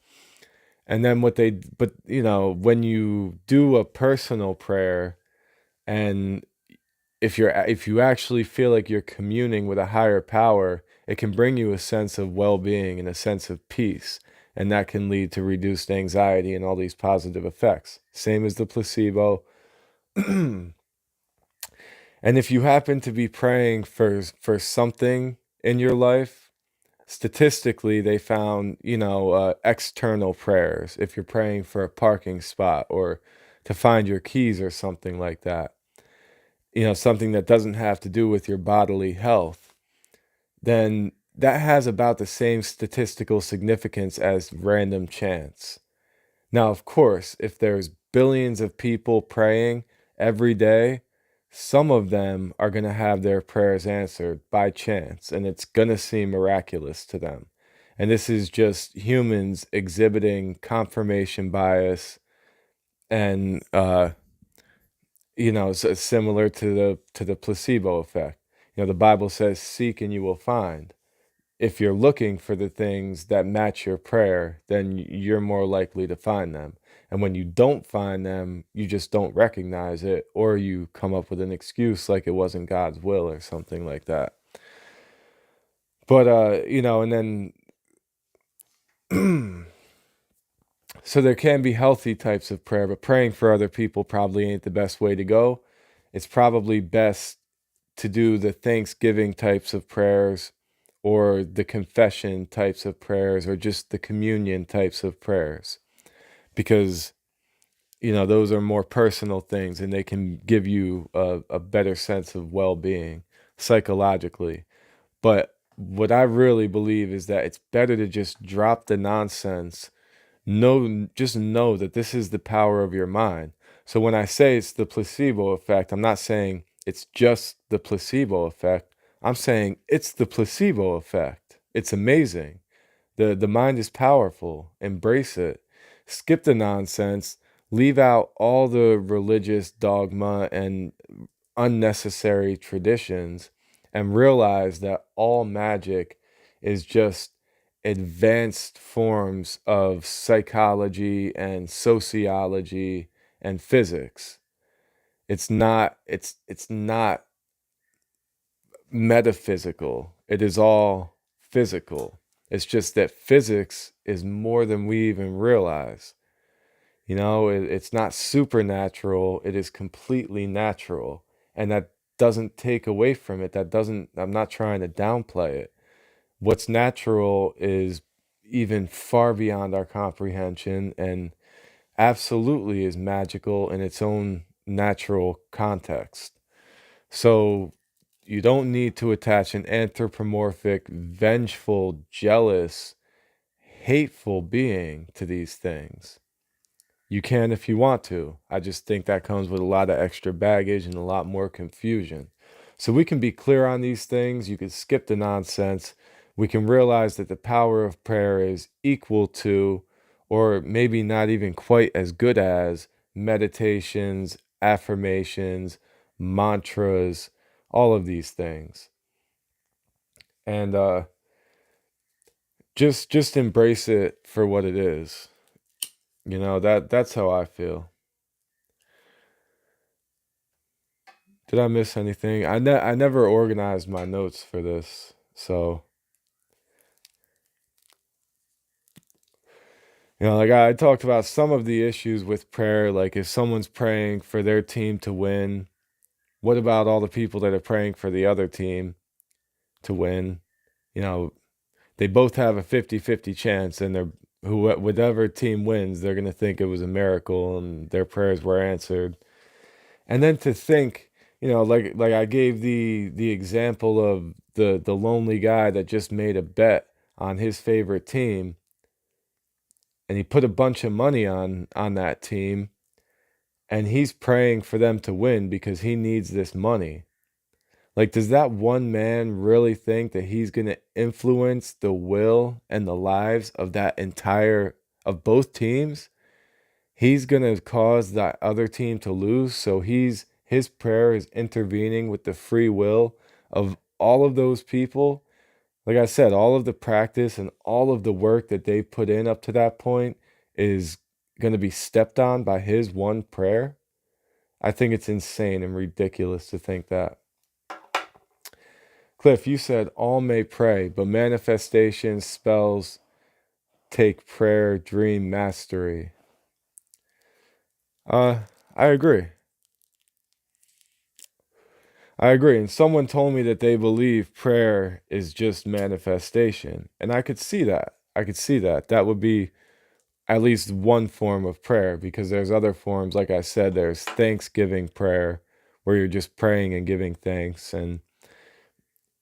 And then when you do a personal prayer, and if you actually feel like you're communing with a higher power, it can bring you a sense of well-being and a sense of peace, and that can lead to reduced anxiety and all these positive effects. Same as the placebo. And if you happen to be praying for something in your life, statistically they found, external prayers. If you're praying for a parking spot or to find your keys or something like that, something that doesn't have to do with your bodily health, then that has about the same statistical significance as random chance. Now, of course, if there's billions of people praying every day, some of them are going to have their prayers answered by chance, and it's going to seem miraculous to them. And this is just humans exhibiting confirmation bias, and so it's similar to the placebo effect. The Bible says, "Seek and you will find." If you're looking for the things that match your prayer, then you're more likely to find them. And when you don't find them, you just don't recognize it, or you come up with an excuse like it wasn't God's will or something like that. But, and then, so there can be healthy types of prayer, but praying for other people probably ain't the best way to go. It's probably best to do the Thanksgiving types of prayers, or the confession types of prayers, or just the communion types of prayers, because those are more personal things and they can give you a better sense of well-being psychologically. But what I really believe is that it's better to just drop the nonsense. Just know that this is the power of your mind. So when I say it's the placebo effect, I'm not saying it's just the placebo effect. I'm saying it's the placebo effect. It's amazing. The mind is powerful. Embrace it. Skip the nonsense. Leave out all the religious dogma and unnecessary traditions, and realize that all magic is just advanced forms of psychology and sociology and physics. It's not metaphysical. It is all physical. It's just that physics is more than we even realize. It's not supernatural, it is completely natural. And that doesn't take away from it. I'm not trying to downplay it. What's natural is even far beyond our comprehension, and absolutely is magical in its own natural context. So you don't need to attach an anthropomorphic, vengeful, jealous, hateful being to these things. You can if you want to. I just think that comes with a lot of extra baggage and a lot more confusion. So we can be clear on these things. You can skip the nonsense. We can realize that the power of prayer is equal to, or maybe not even quite as good as, meditations, affirmations, mantras, all of these things. And just embrace it for what it is. That's how I feel. Did I miss anything? I never organized my notes for this. So, like I talked about some of the issues with prayer, like if someone's praying for their team to win, what about all the people that are praying for the other team to win? You know, they both have a 50-50 chance, and whatever team wins, they're going to think it was a miracle and their prayers were answered. And then to think, like I gave the example of the lonely guy that just made a bet on his favorite team, and he put a bunch of money on that team, and he's praying for them to win because he needs this money. Like, does that one man really think that he's going to influence the will and the lives of both teams? He's going to cause that other team to lose. So his prayer is intervening with the free will of all of those people. Like I said, all of the practice and all of the work that they put in up to that point is going to be stepped on by his one prayer. I think it's insane and ridiculous to think that. Cliff, you said all may pray, but manifestation spells take prayer, dream mastery. I agree. I agree. And someone told me that they believe prayer is just manifestation. And I could see that. I could see that. That would be at least one form of prayer, because there's other forms. Like I said, there's thanksgiving prayer where you're just praying and giving thanks. And,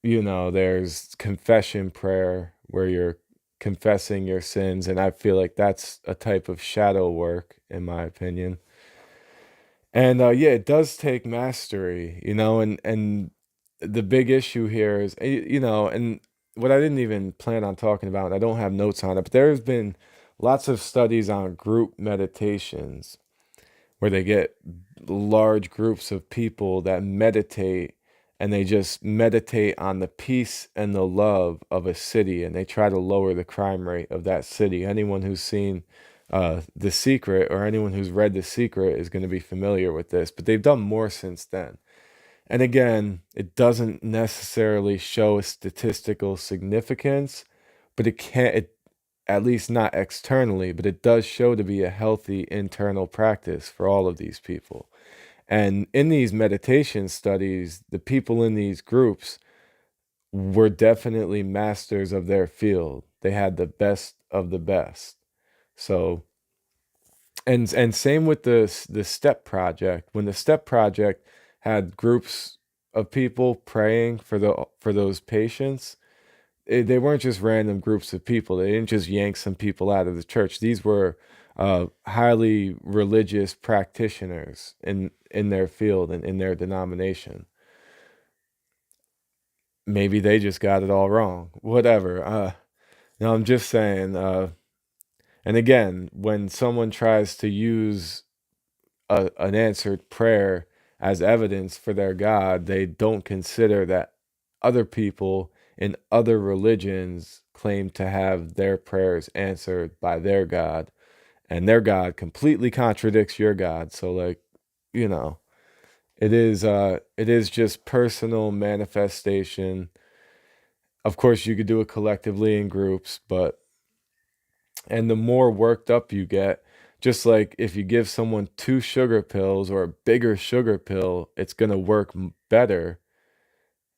there's confession prayer where you're confessing your sins. And I feel like that's a type of shadow work, in my opinion. And yeah, it does take mastery, and the big issue here is, and what I didn't even plan on talking about, and I don't have notes on it, but there's been lots of studies on group meditations where they get large groups of people that meditate, and they just meditate on the peace and the love of a city, and they try to lower the crime rate of that city. Anyone who's seen The Secret, or anyone who's read The Secret, is going to be familiar with this, but they've done more since then. And again, it doesn't necessarily show a statistical significance, but at least not externally, but it does show to be a healthy internal practice for all of these people. And in these meditation studies, the people in these groups were definitely masters of their field. They had the best of the best. So, and same with the STEP project. When the STEP project had groups of people praying for those patients, they weren't just random groups of people. They didn't just yank some people out of the church. These were highly religious practitioners in their field and in their denomination. Maybe they just got it all wrong. Whatever. No, I'm just saying. And again, when someone tries to use an answered prayer as evidence for their God, they don't consider that other people in other religions claim to have their prayers answered by their God, and their God completely contradicts your God. So, like, you know, it is just personal manifestation. Of course, you could do it collectively in groups, but and the more worked up you get, just like if you give someone two sugar pills or a bigger sugar pill, it's going to work better.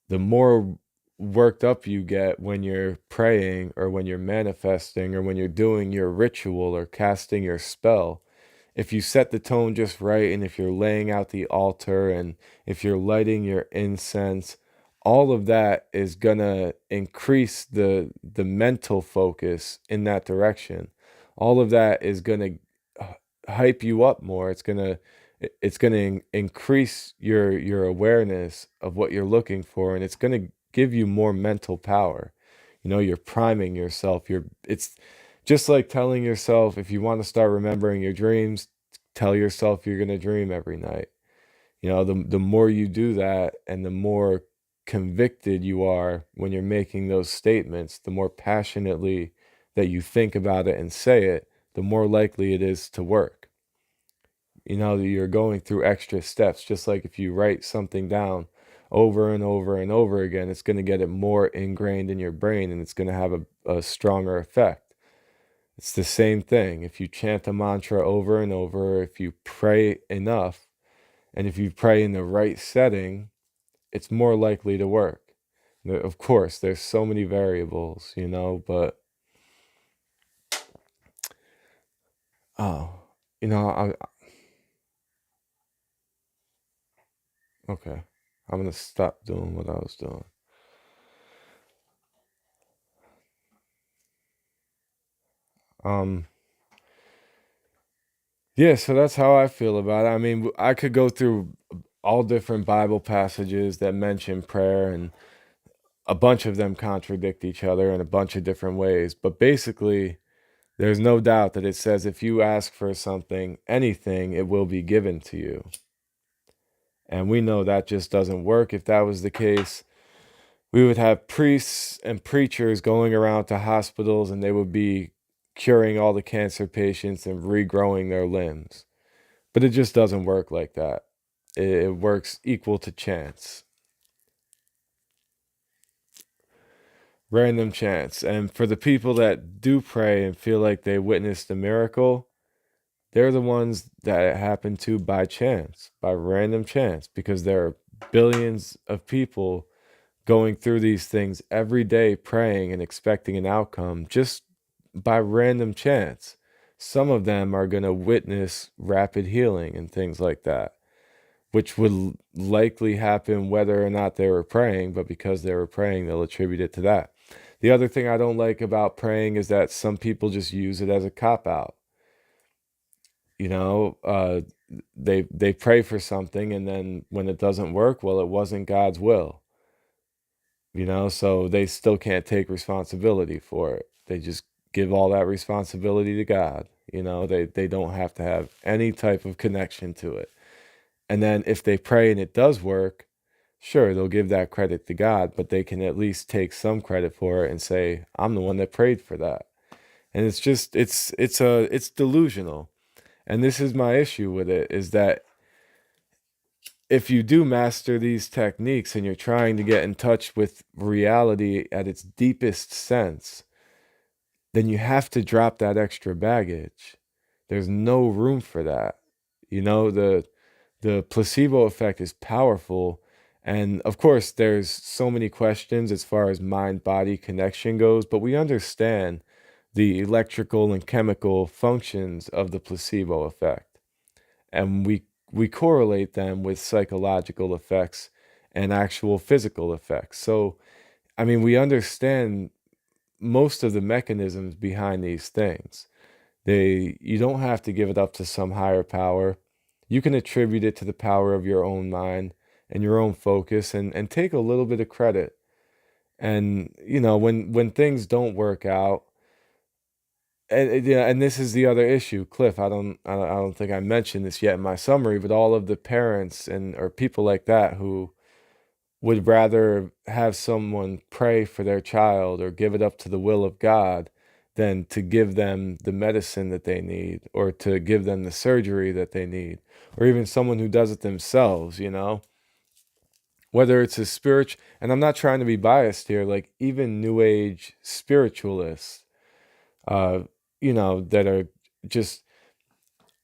The more worked up you get when you're praying, or when you're manifesting, or when you're doing your ritual or casting your spell, if you set the tone just right, and if you're laying out the altar, and if you're lighting your incense, all of that is gonna increase the mental focus in that direction. All of that is gonna hype you up more. It's gonna increase your awareness of what you're looking for, and it's gonna give you more mental power. You're priming yourself. It's just like telling yourself, if you want to start remembering your dreams, tell yourself you're going to dream every night. The more you do that, and the more convicted you are when you're making those statements, the more passionately that you think about it and say it, the more likely it is to work. That you're going through extra steps. Just like if you write something down over and over and over again, it's going to get it more ingrained in your brain, and it's going to have a stronger effect. It's the same thing. If you chant a mantra over and over, if you pray enough, and if you pray in the right setting, it's more likely to work. Of course, there's so many variables, but oh, I okay. I'm gonna stop doing what I was doing. Um, yeah, so that's how I feel about it. I mean, I could go through all different Bible passages that mention prayer, and a bunch of them contradict each other in a bunch of different ways. But basically, there's no doubt that it says if you ask for something, anything, it will be given to you. And we know that just doesn't work. If that was the case, we would have priests and preachers going around to hospitals, and they would be curing all the cancer patients and regrowing their limbs. But it just doesn't work like that. It works equal to chance, random chance. And for the people that do pray and feel like they witnessed a miracle, they're the ones that it happened to by chance, by random chance, because they're billions of people going through these things every day, praying and expecting an outcome just by random chance. Some of them are going to witness rapid healing and things like that, which would likely happen whether or not they were praying, but because they were praying, they'll attribute it to that. The other thing I don't like about praying is that some people just use it as a cop out. You know, they pray for something, and then when it doesn't work, well, it wasn't God's will. You know, so they still can't take responsibility for it. They just give all that responsibility to God. You know, they don't have to have any type of connection to it. And then if they pray and it does work, sure, they'll give that credit to God, but they can at least take some credit for it and say, I'm the one that prayed for that. And it's just it's delusional. And this is my issue with it, is that if you do master these techniques and you're trying to get in touch with reality at its deepest sense, then you have to drop that extra baggage. There's no room for that. You know, the placebo effect is powerful. And of course, there's so many questions as far as mind body connection goes, but we understand the electrical and chemical functions of the placebo effect. And we correlate them with psychological effects and actual physical effects. So, I mean, we understand most of the mechanisms behind these things. You don't have to give it up to some higher power. You can attribute it to the power of your own mind and your own focus, and take a little bit of credit. And you know, when things don't work out, yeah, and this is the other issue, Cliff. I don't think I mentioned this yet in my summary, but all of the parents and or people like that who would rather have someone pray for their child or give it up to the will of God than to give them the medicine that they need, or to give them the surgery that they need, or even someone who does it themselves, you know? Whether it's a spiritual, and I'm not trying to be biased here, like even New Age spiritualists, uh, you know, that are just,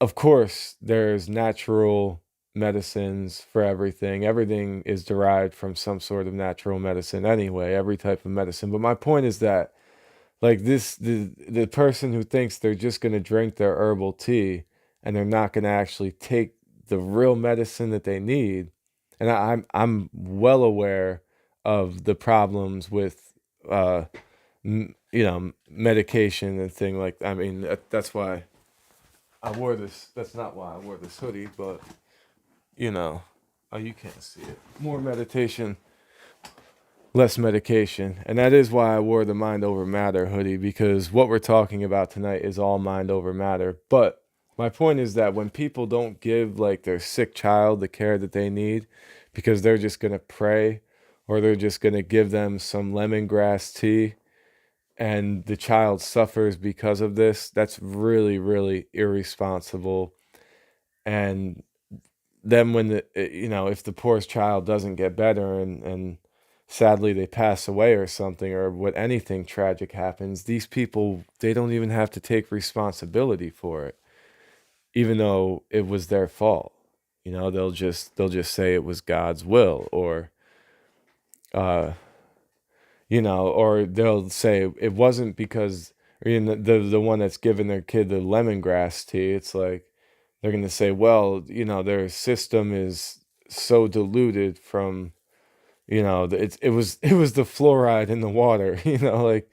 of course, there's natural medicines for everything. Everything is derived from some sort of natural medicine anyway, every type of medicine. But my point is that, like the person who thinks they're just going to drink their herbal tea and they're not going to actually take the real medicine that they need. And I'm well aware of the problems with uh you know, medication and thing like, I mean, that's why I wore this. That's not why I wore this hoodie, but you know, oh, you can't see it. More meditation, less medication. And that is why I wore the Mind Over Matter hoodie, because what we're talking about tonight is all mind over matter. But my point is that when people don't give like their sick child the care that they need because they're just going to pray, or they're just going to give them some lemongrass tea, and the child suffers because of this, that's really, really irresponsible. And then when you know, if the poorest child doesn't get better, and sadly they pass away or something, or what, anything tragic happens, these people, they don't even have to take responsibility for it, even though it was their fault. You know, they'll just say it was God's will, or uh you know, or they'll say it wasn't because, or, you know, the one that's giving their kid the lemongrass tea, it's like they're going to say, well, you know, their system is so diluted from, you know, it was the fluoride in the water. You know, like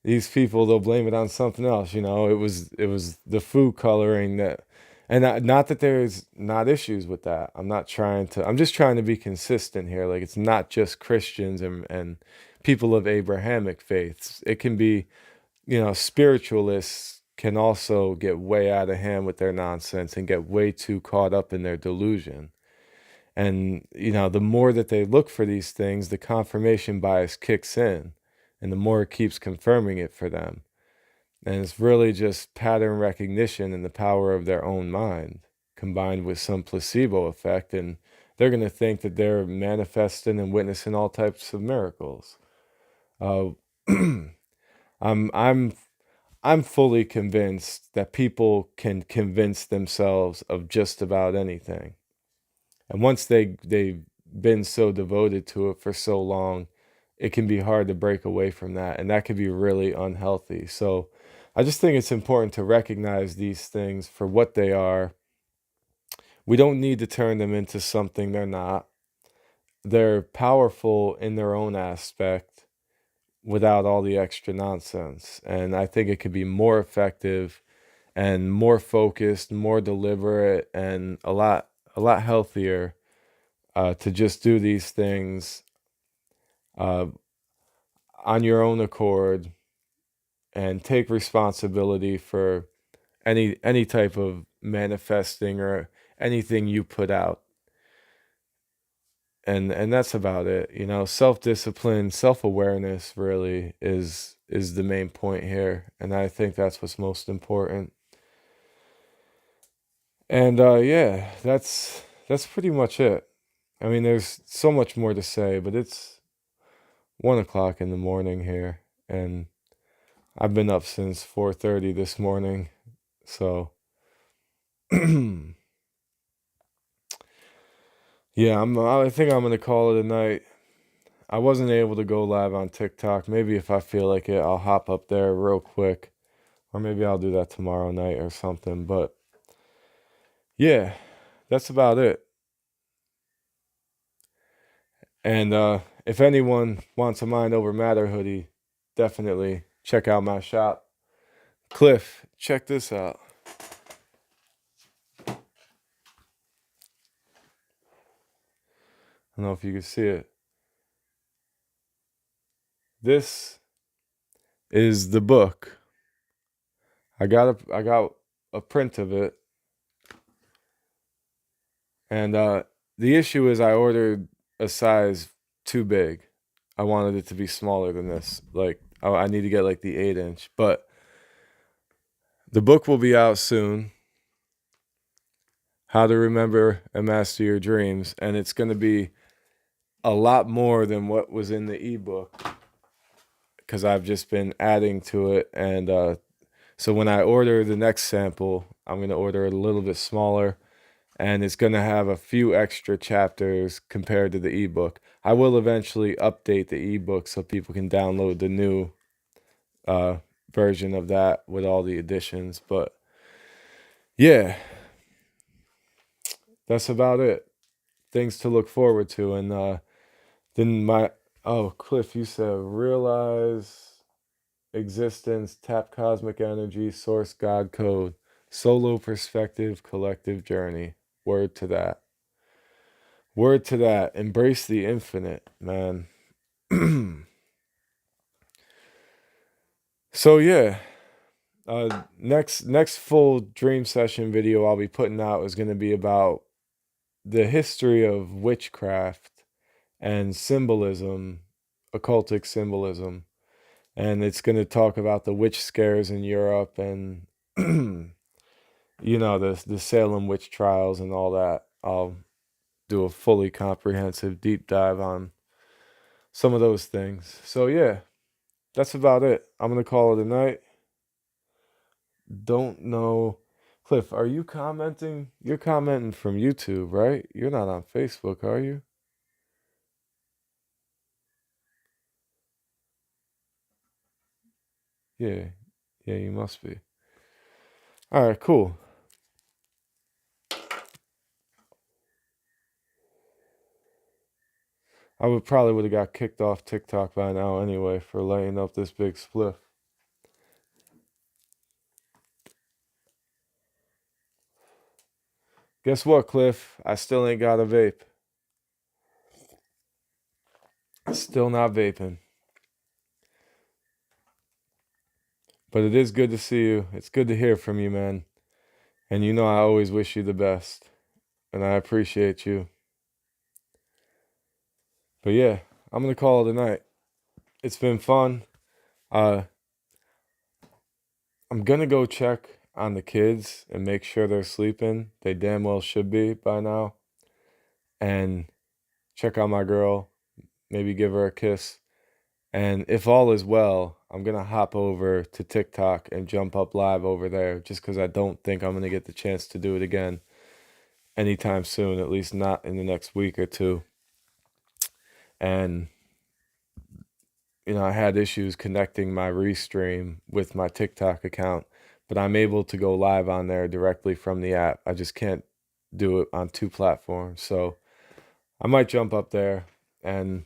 these people, they'll blame it on something else. You know, it was the food coloring that, and not that there's not issues with that. I'm just trying to be consistent here. Like, it's not just Christians and people of Abrahamic faiths. It can be, you know, spiritualists can also get way out of hand with their nonsense and get way too caught up in their delusion. And, you know, the more that they look for these things, the confirmation bias kicks in, and the more it keeps confirming it for them. And it's really just pattern recognition and the power of their own mind combined with some placebo effect. And they're going to think that they're manifesting and witnessing all types of miracles. Uh, I'm I'm I'm fully convinced that people can convince themselves of just about anything. And once they been so devoted to it for so long, it can be hard to break away from that, and that can be really unhealthy. So I just think it's important to recognize these things for what they are. We don't need to turn them into something they're not. They're powerful in their own aspect without all the extra nonsense. And I think it could be more effective and more focused, more deliberate, and a lot healthier to just do these things uh, on your own accord and take responsibility for any type of manifesting or anything you put out. And that's about it. Self-discipline, self-awareness really is the main point here, and I think that's what's most important. And yeah, that's pretty much it. I mean, there's so much more to say, but it's 1 o'clock in the morning here, and I've been up since 4:30 this morning. So yeah, I think I'm gonna call it a night. I wasn't able to go live on TikTok. Maybe if I feel like it, I'll hop up there real quick, or maybe I'll do that tomorrow night or something. But yeah, that's about it. And if anyone wants a Mind Over Matter hoodie, definitely check out my shop. Cliff, check this out. I don't know if you can see it. This is the book. I got a print of it, and the issue is I ordered a size too big. I wanted it to be smaller than this. Like I need to get like the 8 inch, but the book will be out soon. How to Remember and Master Your Dreams, and it's going to be a lot more than what was in the ebook because I've just been adding to it. And so when I order the next sample, I'm going to order it a little bit smaller, and it's going to have a few extra chapters compared to the ebook. I will eventually update the ebook so people can download the new uh, version of that with all the additions. But yeah, that's about it. Things to look forward to. And then Cliff, you said realize existence, tap cosmic energy, source God code, solo perspective, collective journey. Word to that. Word to that. Embrace the infinite, man. So yeah, next full dream session video I'll be putting out is going to be about the history of witchcraft and symbolism, occultic symbolism, and it's going to talk about the witch scares in Europe and the Salem witch trials and all that. I'll do a fully comprehensive deep dive on some of those things. So yeah, that's about it. I'm gonna call it a night. Don't know. Cliff, are you commenting? You're commenting from YouTube, right? You're not on Facebook, are you? Yeah. Yeah, you must be. All right, cool. I would have got kicked off TikTok by now anyway for laying up this big spliff. Guess what, Cliff? I still ain't got a vape. Still not vaping. But it is good to see you. It's good to hear from you, man. And I always wish you the best. And I appreciate you. But yeah, I'm gonna call it a night. It's been fun. Uh I'm gonna go check on the kids and make sure they're sleeping. They damn well should be by now. And check on my girl, maybe give her a kiss. And if all is well, I'm gonna hop over to TikTok and jump up live over there just because I don't think I'm gonna get the chance to do it again anytime soon, at least not in the next week or two. And I had issues connecting my Restream with my TikTok account, but I'm able to go live on there directly from the app. I just can't do it on two platforms. So I might jump up there and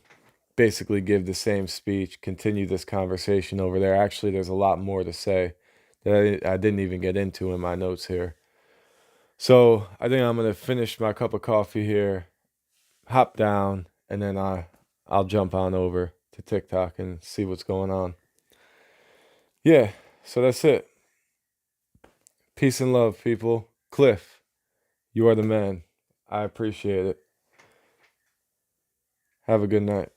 basically give the same speech, continue this conversation over there. Actually, there's a lot more to say that I didn't even get into in my notes here. So I think I'm gonna finish my cup of coffee here, hop down, and then I'll jump on over to TikTok and see what's going on. Yeah, so that's it. Peace and love, people. Cliff, you are the man. I appreciate it. Have a good night.